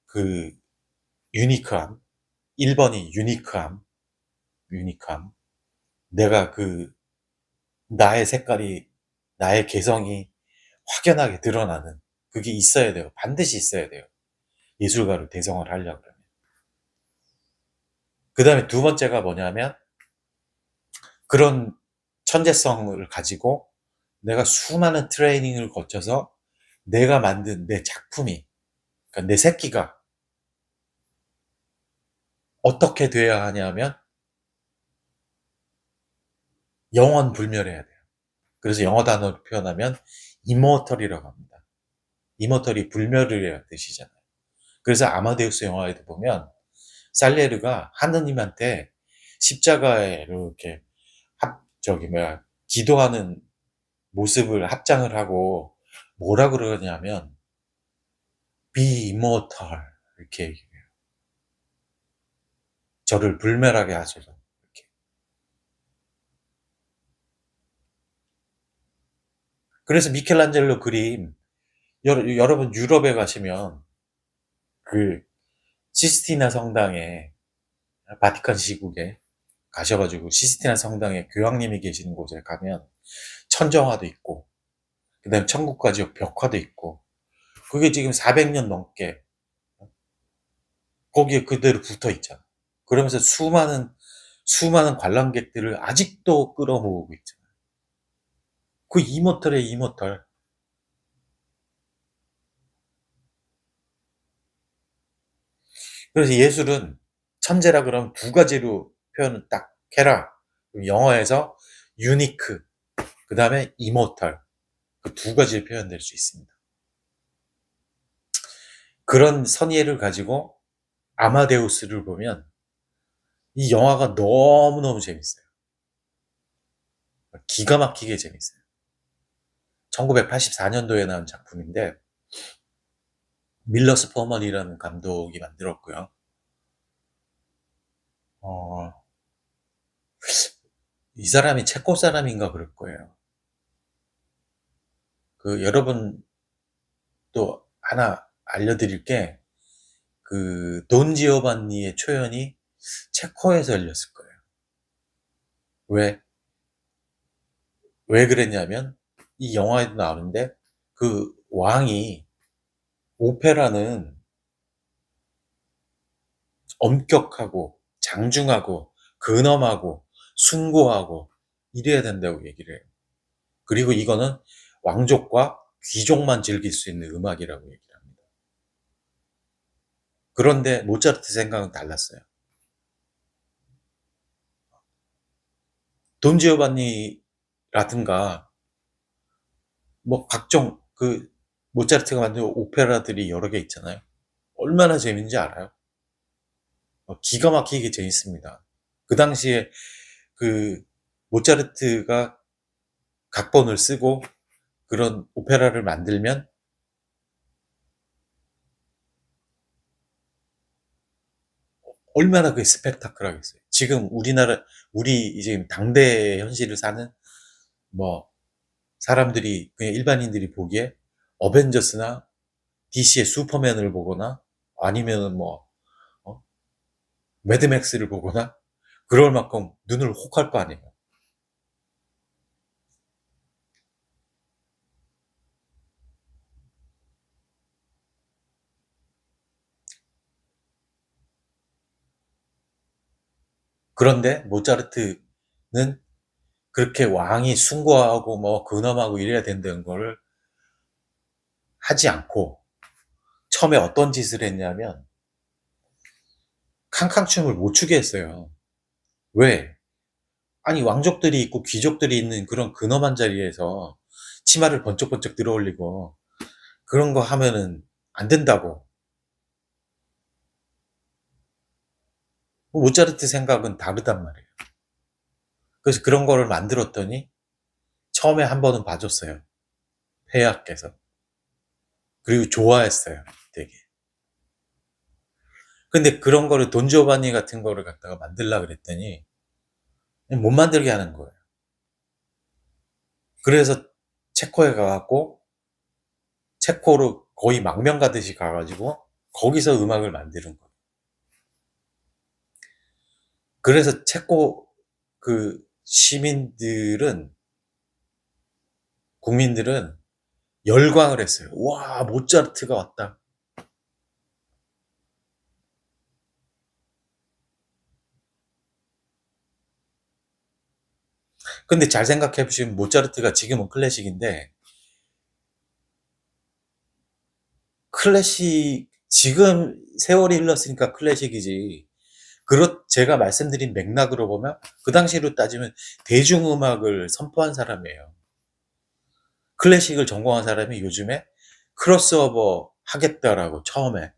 그 유니크함, 1번이 유니크함. 내가 나의 색깔이, 나의 개성이 확연하게 드러나는 그게 있어야 돼요. 반드시 있어야 돼요. 예술가로 대성을 하려고 그러면. 그 다음에 두 번째가 뭐냐면 그런 천재성을 가지고 내가 수많은 트레이닝을 거쳐서 내가 만든 내 작품이, 그러니까 내 새끼가 어떻게 돼야 하냐면 영원 불멸해야 돼요. 그래서 영어 단어로 표현하면 이모털이라고 합니다. 이모털이 불멸이라는 뜻이잖아요. 그래서 아마데우스 영화에도 보면 살레르가 하느님한테 십자가에 이렇게 기도하는 모습을 합장을 하고 뭐라 그러냐면 Be immortal 이렇게 얘기해요. 저를 불멸하게 하소서. 이렇게. 그래서 미켈란젤로 그림 여러분 유럽에 가시면 그 시스티나 성당에 바티칸 시국에 가셔가지고 시스티나 성당에 교황님이 계시는 곳에 가면 천정화도 있고 그다음에 천국과 지옥 벽화도 있고 그게 지금 400년 넘게 거기에 그대로 붙어 있잖아. 그러면서 수많은 관람객들을 아직도 끌어모으고 있잖아. 그 이모털의 이모털. 그래서 예술은 천재라 그러면 두 가지로 표현을 딱 해라. 영어에서 유니크, 그 다음에 이모털. 그 두 가지로 표현될 수 있습니다. 그런 선의를 가지고 아마데우스를 보면 이 영화가 너무너무 재밌어요. 기가 막히게 재밌어요. 1984년도에 나온 작품인데 밀러스 포먼이라는 감독이 만들었고요. 어, 이 사람이 체코 사람인가 그럴 거예요. 여러분 또 하나 알려드릴 게 돈 지오반니의 초연이 체코에서 열렸을 거예요. 왜? 왜 그랬냐면 이 영화에도 나오는데 그 왕이 오페라는 엄격하고 장중하고 근엄하고 숭고하고 이래야 된다고 얘기를 해요. 그리고 이거는 왕족과 귀족만 즐길 수 있는 음악이라고 얘기를 합니다. 그런데 모차르트 생각은 달랐어요. 돈 지오반니라든가 뭐 각종 모차르트가 만든 오페라들이 여러 개 있잖아요. 얼마나 재밌는지 알아요? 기가 막히게 재밌습니다. 그 당시에 그 모차르트가 각본을 쓰고 그런 오페라를 만들면 얼마나 그게 스펙타클하겠어요. 지금 우리 지금 당대 현실을 사는 뭐 사람들이 그냥 일반인들이 보기에 어벤져스나 DC의 슈퍼맨을 보거나 아니면은 어? 매드맥스를 보거나 그럴 만큼 눈을 혹할 거 아니에요. 그런데 모차르트는 그렇게 왕이 숭고하고 뭐 근엄하고 이래야 된다는 걸 하지 않고 처음에 어떤 짓을 했냐면 캉캉춤을 못 추게 했어요. 왜? 아니 왕족들이 있고 귀족들이 있는 그런 근엄한 자리에서 치마를 번쩍번쩍 들어올리고 그런 거 하면은 안 된다고. 모차르트 생각은 다르단 말이에요. 그래서 그런 거를 만들었더니 처음에 한 번은 봐줬어요. 폐하께서. 그리고 좋아했어요. 되게. 근데 그런 거를 돈지오바니 같은 거를 갖다가 만들려고 그랬더니 못 만들게 하는 거예요. 그래서 체코에 가갖고 체코로 거의 망명 가듯이 가가지고 거기서 음악을 만드는 거예요. 그래서 체코 그 시민들은 국민들은 열광을 했어요. 와, 모차르트가 왔다. 근데 잘 생각해 보시면 모차르트가 지금은 클래식인데 클래식 지금 세월이 흘렀으니까 클래식이지. 제가 말씀드린 맥락으로 보면 그 당시로 따지면 대중음악을 선포한 사람이에요. 클래식을 전공한 사람이 요즘에 크로스오버 하겠다라고 처음에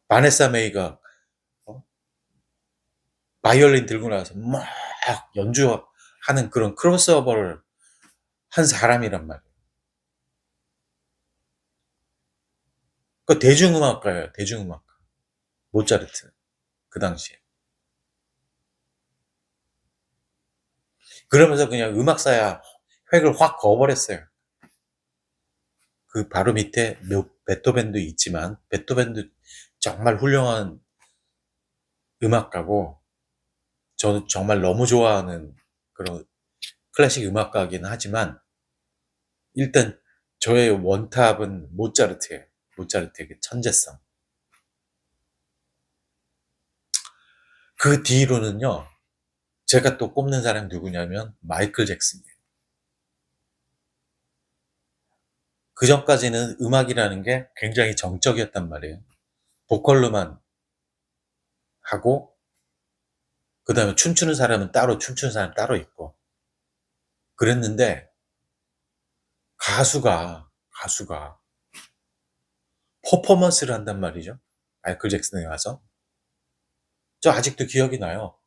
바네사 메이가 바이올린 들고 나와서 막 연주하는 그런 크로스오버를 한 사람이란 말이에요. 그 대중음악가예요. 대중음악가. 모차르트. 그 당시에. 그러면서 그냥 음악사야 획을 확 그어버렸어요. 그 바로 밑에 베토벤도 있지만 베토벤도 정말 훌륭한 음악가고 저는 정말 너무 좋아하는 그런 클래식 음악가이긴 하지만 일단 저의 원탑은 모차르트예요. 모차르트의 그 천재성. 그 뒤로는요. 제가 또 꼽는 사람이 누구냐면 마이클 잭슨이에요. 그 전까지는 음악이라는 게 굉장히 정적이었단 말이에요. 보컬로만 하고 그 다음에 춤추는 사람은 따로 춤추는 사람 따로 있고 그랬는데 가수가 퍼포먼스를 한단 말이죠. 마이클 잭슨에 와서 저 아직도 기억이 나요.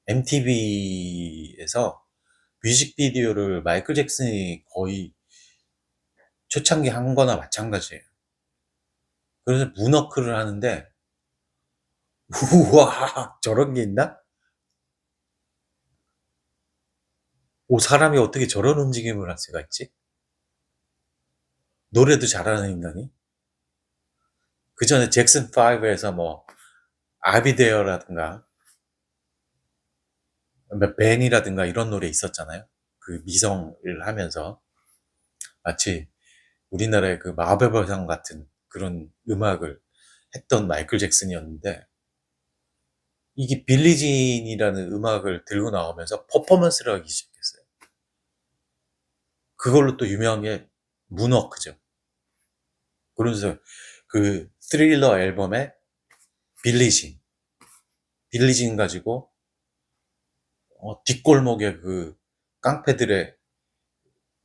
MTV에서 뮤직비디오를 마이클 잭슨이 거의 초창기 한 거나 마찬가지예요. 그래서 문워크를 하는데 우와 저런 게 있나? 오 사람이 어떻게 저런 움직임을 할 수가 있지? 노래도 잘하는 인간이? 그 전에 잭슨 5에서 뭐 아비데어라든가 벤이라든가 이런 노래 있었잖아요. 그 미성을 하면서 마치 우리나라의 그 마법의 같은 그런 음악을 했던 마이클 잭슨이었는데 이게 빌리진이라는 음악을 들고 나오면서 퍼포먼스를 하기 시작했어요. 그걸로 또 유명한 게 문워크죠. 그러면서 그 스릴러 앨범에 빌리진 가지고 뒷골목의 그 깡패들의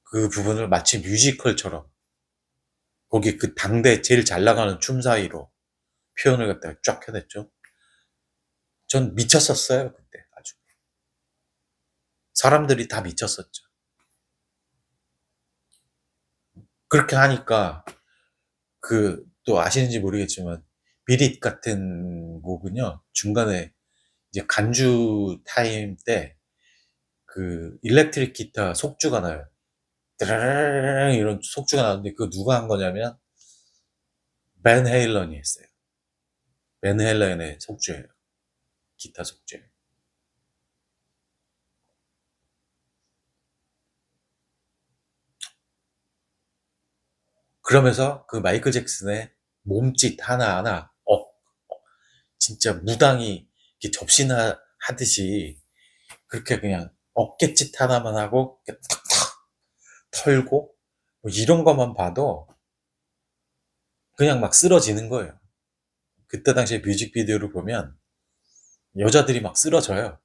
그 부분을 마치 뮤지컬처럼 거기 그 당대 제일 잘 나가는 춤 사이로 표현을 갖다가 쫙 해냈죠. 전 미쳤었어요 그때 아주. 사람들이 다 미쳤었죠. 그렇게 하니까 그 또 아시는지 모르겠지만 비릿 같은 곡은요 중간에 이제 간주 타임 때 그 일렉트릭 기타 속주가 나요. 드르르르 이런 속주가 나는데 그거 누가 한 거냐면 벤 헤일런이 했어요. 벤 헤일런의 속주예요. 기타 속주. 그러면서 그 마이클 잭슨의 몸짓 하나하나 진짜 무당이 이렇게 접시나 하듯이 그렇게 그냥 어깨짓 하나만 하고 탁탁 털고 뭐 이런 것만 봐도 그냥 막 쓰러지는 거예요. 그때 당시에 뮤직비디오를 보면 여자들이 막 쓰러져요.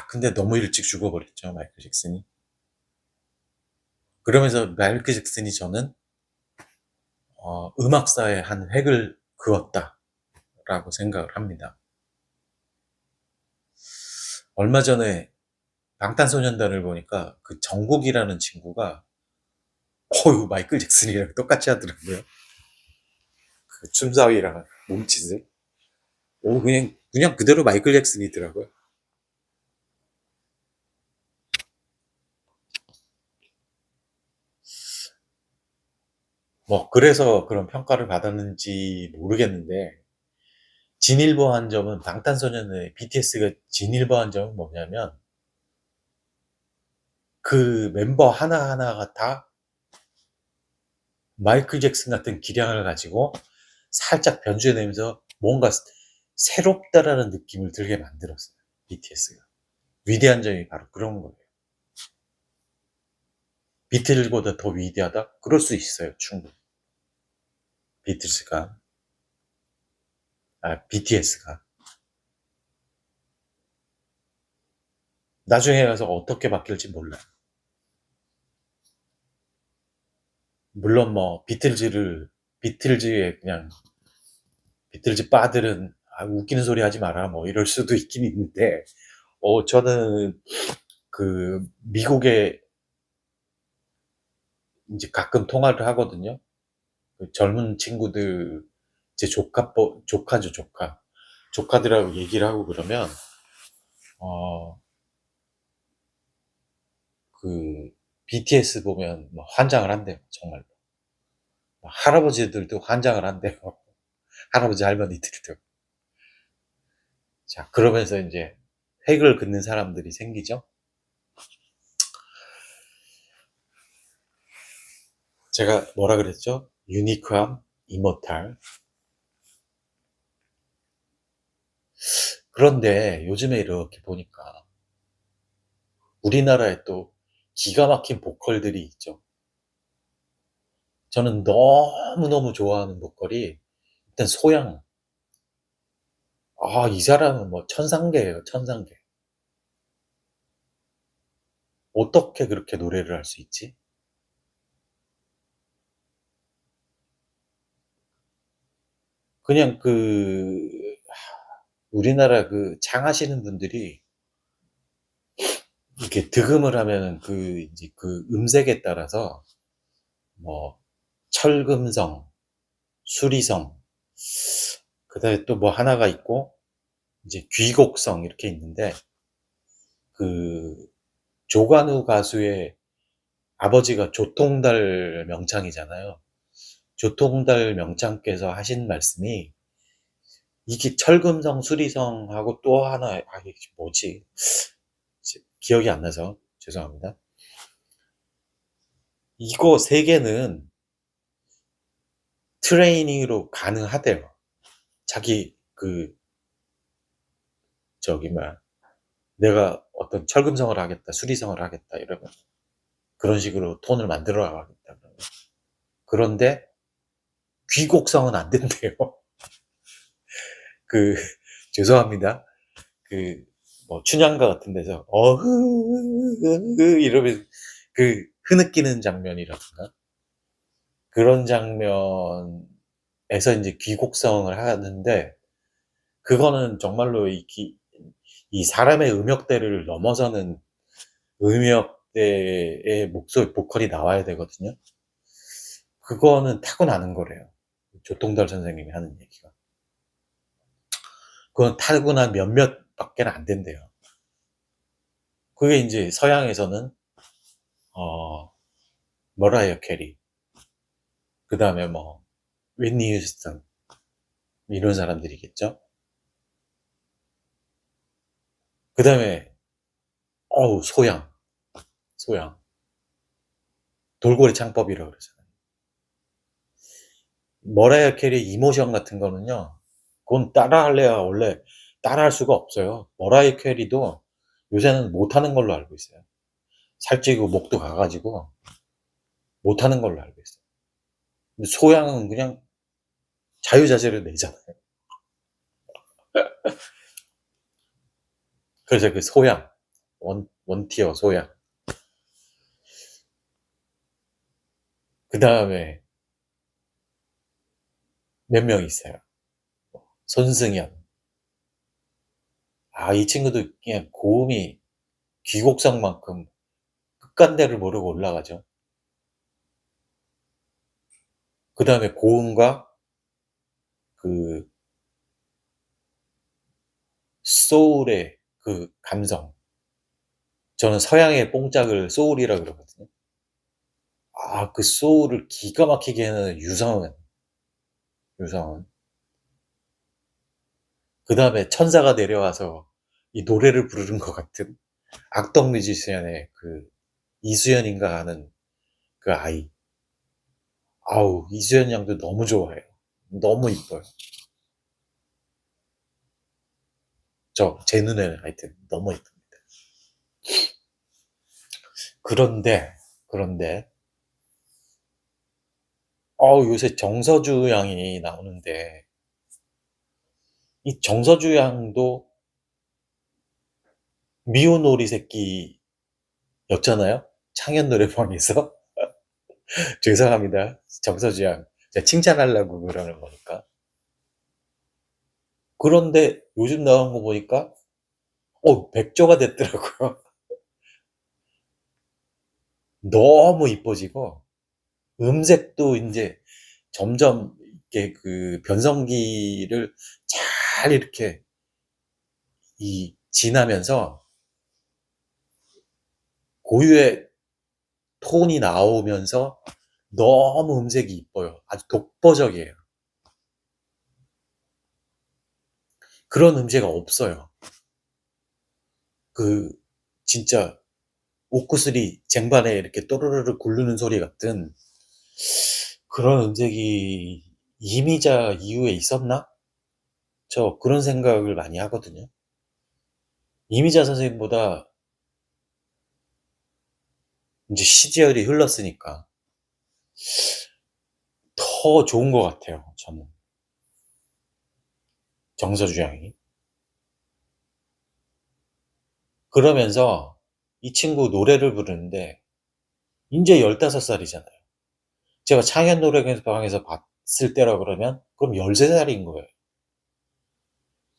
근데 너무 일찍 죽어버렸죠, 마이클 잭슨이. 그러면서 마이클 잭슨이 저는 음악사에 한 획을 그었다라고 생각을 합니다. 얼마 전에 방탄소년단을 보니까 그 정국이라는 친구가 마이클 잭슨이랑 똑같이 하더라고요. 그 춤사위랑 몸짓을. 그냥 그대로 마이클 잭슨이더라고요. 그래서 그런 평가를 받았는지 모르겠는데, 진일보한 점은, 방탄소년단의 BTS가 진일보한 점은 뭐냐면, 그 멤버 하나하나가 다 마이클 잭슨 같은 기량을 가지고 살짝 변주해내면서 뭔가 새롭다라는 느낌을 들게 만들었어요. BTS가. 위대한 점이 바로 그런 거예요. 비틀즈보다 더 위대하다? 그럴 수 있어요, 충분히. BTS가. 나중에 가서 어떻게 바뀔지 몰라요. 물론 비틀즈의 그냥, 비틀즈 빠들은, 웃기는 소리 하지 마라, 이럴 수도 있긴 있는데, 저는 미국에 이제 가끔 통화를 하거든요. 그 젊은 친구들, 제 조카죠, 조카. 조카들하고 얘기를 하고 그러면, 어, BTS 보면 환장을 한대요, 정말. 할아버지들도 환장을 한대요. 할아버지, 할머니들도. 자, 그러면서 이제 획을 긋는 사람들이 생기죠. 제가 뭐라 그랬죠? 유니크함, 이모탈. 그런데 요즘에 이렇게 보니까 우리나라에 또 기가 막힌 보컬들이 있죠. 저는 너무너무 좋아하는 보컬이 일단 소양. 이 사람은 천상계예요, 천상계. 어떻게 그렇게 노래를 할 수 있지? 그냥 우리나라 장하시는 분들이 이렇게 득음을 하면은 이제 음색에 따라서 뭐 철금성, 수리성, 그다음에 또 하나가 있고 이제 귀곡성 이렇게 있는데, 그 조관우 가수의 아버지가 조통달 명창이잖아요. 조통달 명창께서 하신 말씀이, 이게 철금성, 수리성하고 또 하나, 이게 뭐지? 기억이 안 나서 죄송합니다. 이거 세 개는 트레이닝으로 가능하대요. 자기 내가 어떤 철금성을 하겠다, 수리성을 하겠다 이러면 그런 식으로 톤을 만들어 가겠다. 그런데 귀곡성은 안 된대요. 그 죄송합니다. 춘향가 같은 데서 이러면 흐느끼는 장면이라든가 그런 장면에서 이제 귀곡성을 하는데, 그거는 정말로 이 사람의 음역대를 넘어서는 음역대의 목소리, 보컬이 나와야 되거든요. 그거는 타고나는 거래요. 조통달 선생님이 하는 얘기가. 그건 타고난 몇몇밖에 안 된대요. 그게 이제 서양에서는 머라이어 캐리, 그 다음에 윈니 휴스턴 이런 사람들이겠죠. 그 다음에 소양 돌고래 창법이라고 그러잖아요. 머라이어 캐리 이모션 같은 거는요, 그건 따라할래야 원래 따라할 수가 없어요. 머라이어 캐리도 요새는 못하는 걸로 알고 있어요. 살찌고 목도 가가지고 못하는 걸로 알고 있어요. 근데 소양은 그냥 자유자재로 내잖아요. 그래서 소양, 원티어 소양. 그 다음에 몇 명 있어요. 손승연. 이 친구도 그냥 고음이 귀곡성만큼 끝간대를 모르고 올라가죠. 그 다음에 고음과 그 소울의 그 감성. 저는 서양의 뽕짝을 소울이라 그러거든요. 그 소울을 기가 막히게 하는 유성은. 그 다음에 천사가 내려와서 이 노래를 부르는 것 같은 악동 뮤지션의 그 이수연인가 하는 그 아이. 이수연 양도 너무 좋아해요. 너무 이뻐요. 제 눈에는 하여튼 너무 이쁩니다. 그런데, 요새 정서주 양이 나오는데, 이 정서주 양도 미운 오리 새끼였잖아요? 창현 노래방에서. 죄송합니다. 정서주 양. 제가 칭찬하려고 그러는 거니까. 그런데 요즘 나온 거 보니까, 백조가 됐더라고요. 너무 이뻐지고, 음색도 이제 점점 이렇게 그 변성기를 잘 이렇게 지나면서 고유의 톤이 나오면서 너무 음색이 이뻐요. 아주 독보적이에요. 그런 음색 없어요. 그 진짜 옥구슬이 쟁반에 이렇게 또르르르 굴르는 소리 같은 그런 음색이 이미자 이후에 있었나? 저 그런 생각을 많이 하거든요. 이미자 선생님보다 이제 시절이 흘렀으니까 더 좋은 것 같아요, 저는. 정서주 양이. 그러면서 이 친구 노래를 부르는데 이제 15살이잖아요. 제가 창현 노래방에서 봤을 때라 그러면 그럼 13살인 거예요.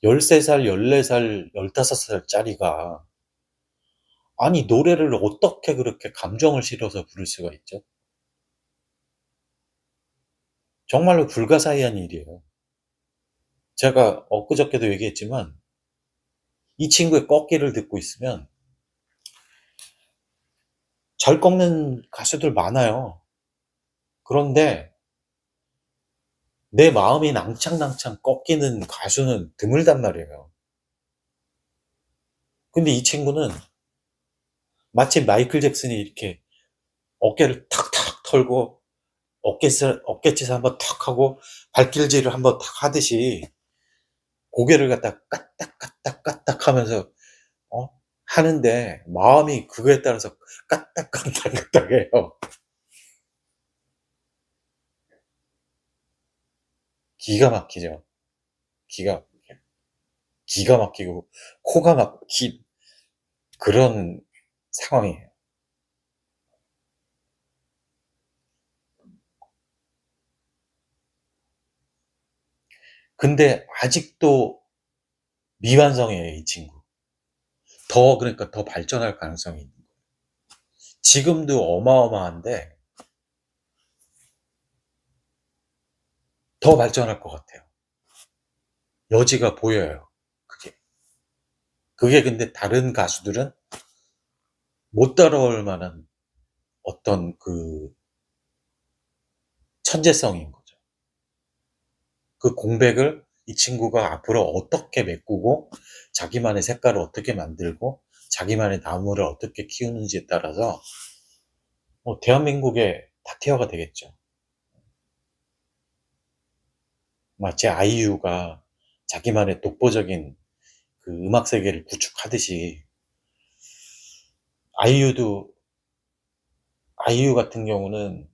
13살, 14살, 15살짜리가 아니 노래를 어떻게 그렇게 감정을 실어서 부를 수가 있죠? 정말로 불가사의한 일이에요. 제가 엊그저께도 얘기했지만 이 친구의 꺾기를 듣고 있으면 잘 꺾는 가수들 많아요. 그런데 내 마음이 낭창낭창 꺾이는 가수는 드물단 말이에요. 근데 이 친구는 마치 마이클 잭슨이 이렇게 어깨를 탁탁 털고 어깨짓을 한번 탁 하고 발길질을 한번 탁 하듯이 고개를 갖다 까딱까딱까딱 하면서 어? 하는데 마음이 그거에 따라서 까딱까딱까딱해요. 기가 막히죠. 기가 기가 막히고 코가 막힌 그런 상황이에요. 근데 아직도 미완성이에요, 이 친구. 그러니까 더 발전할 가능성이 있는 거예요. 지금도 어마어마한데 더 발전할 것 같아요. 여지가 보여요. 그게. 근데 다른 가수들은 못 따라올 만한 어떤 그 천재성인 거죠. 그 공백을 이 친구가 앞으로 어떻게 메꾸고 자기만의 색깔을 어떻게 만들고 자기만의 나무를 어떻게 키우는지에 따라서 대한민국의 탑티어가 되겠죠. 마치 아이유가 자기만의 독보적인 그 음악 세계를 구축하듯이 아이유 같은 경우는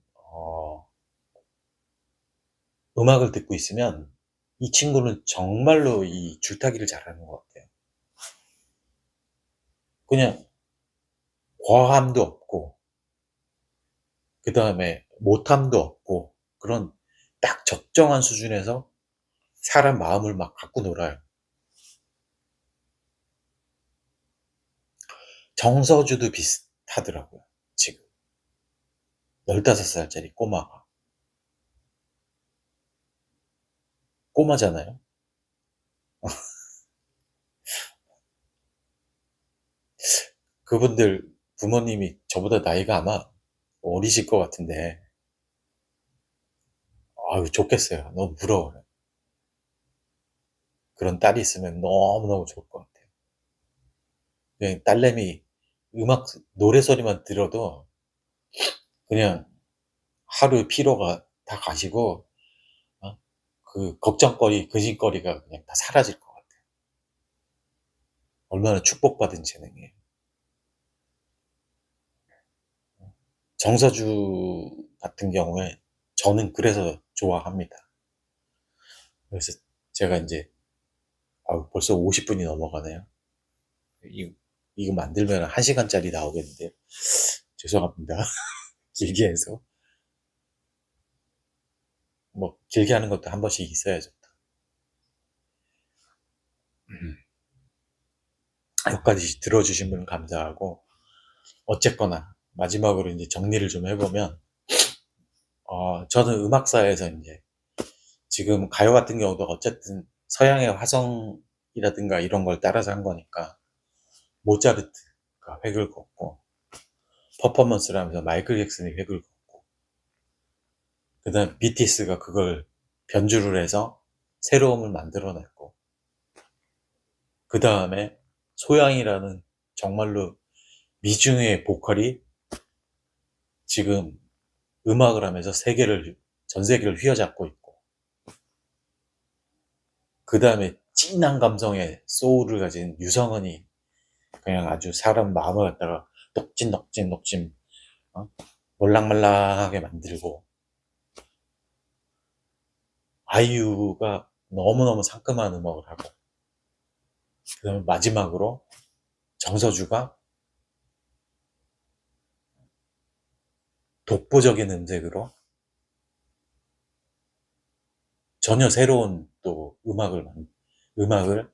음악을 듣고 있으면 이 친구는 정말로 이 줄타기를 잘하는 것 같아요. 그냥 과함도 없고 그 다음에 못함도 없고 그런 딱 적정한 수준에서 사람 마음을 막 갖고 놀아요. 정서주도 비슷하더라고요. 지금 15살짜리 꼬마가. 꼬마잖아요. 그분들 부모님이 저보다 나이가 아마 어리실 것 같은데, 아유, 좋겠어요. 너무 부러워요. 그런 딸이 있으면 너무너무 좋을 것 같아요. 그냥 딸내미 음악, 노래 소리만 들어도 그냥 하루의 피로가 다 가시고, 어? 그 걱정거리, 근심거리가 그냥 다 사라질 것 같아요. 얼마나 축복받은 재능이에요. 정서주 같은 경우에 저는 그래서 좋아합니다. 그래서 제가 이제, 벌써 50분이 넘어가네요. 이거 만들면 1시간짜리 나오겠는데요. 죄송합니다. 길게 해서. 뭐, 길게 하는 것도 한 번씩 있어야죠. 여기까지 들어주신 분 감사하고, 어쨌거나, 마지막으로 이제 정리를 좀 해보면, 저는 음악사에서 이제, 지금 가요 같은 경우도 어쨌든 서양의 화성이라든가 이런 걸 따라서 한 거니까, 모차르트가 획을 걷고, 퍼포먼스를 하면서 마이클 잭슨이 획을 걷고, 그 다음 BTS가 그걸 변주를 해서 새로움을 만들어냈고, 그 다음에 소양이라는 정말로 미중의 보컬이 지금 음악을 하면서 전 세계를 휘어잡고 있고, 그 다음에 찐한 감성의 소울을 가진 유성은이 그냥 아주 사람 마음을 갖다가 녹진 몰랑말랑하게 만들고, 아이유가 너무너무 상큼한 음악을 하고, 그 다음에 마지막으로 정서주가 독보적인 음색으로 전혀 새로운 또 음악을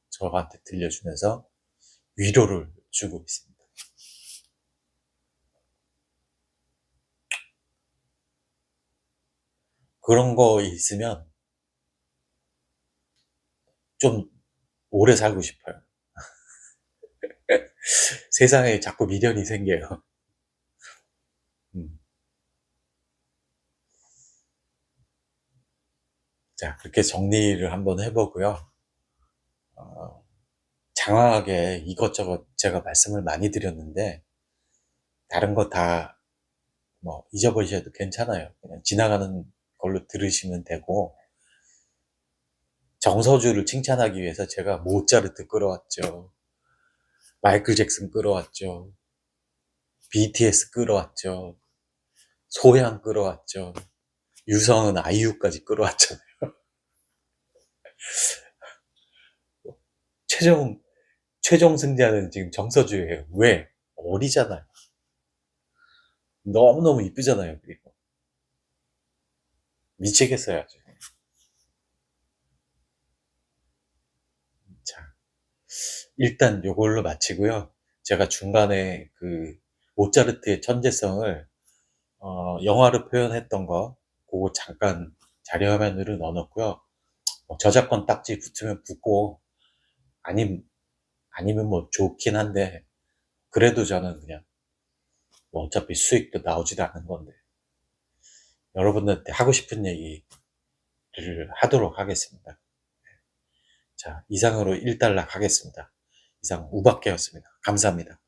저한테 들려주면서 위로를 주고 있습니다. 그런 거 있으면 좀 오래 살고 싶어요. 세상에 자꾸 미련이 생겨요. 음. 자, 그렇게 정리를 한번 해보고요. 장황하게 이것저것 제가 말씀을 많이 드렸는데, 다른 거 다 뭐 잊어버리셔도 괜찮아요. 그냥 지나가는 걸로 들으시면 되고, 정서주를 칭찬하기 위해서 제가 모차르트 끌어왔죠. 마이클 잭슨 끌어왔죠. BTS 끌어왔죠. 소양 끌어왔죠. 유성은 아이유까지 끌어왔잖아요. 최종 승자는 지금 정서주예요. 왜? 어리잖아요. 너무너무 이쁘잖아요. 그리고 미치겠어요. 아주. 자, 일단 요걸로 마치고요. 제가 중간에 그 모차르트의 천재성을 영화로 표현했던 거 그거 잠깐 자료 화면으로 넣어놓고요. 저작권 딱지 붙으면 붙고, 아니면 뭐 좋긴 한데, 그래도 저는 그냥 뭐 어차피 수익도 나오지도 않은 건데 여러분들한테 하고 싶은 얘기를 하도록 하겠습니다. 자, 이상으로 1달락 하겠습니다. 이상 우박계였습니다. 감사합니다.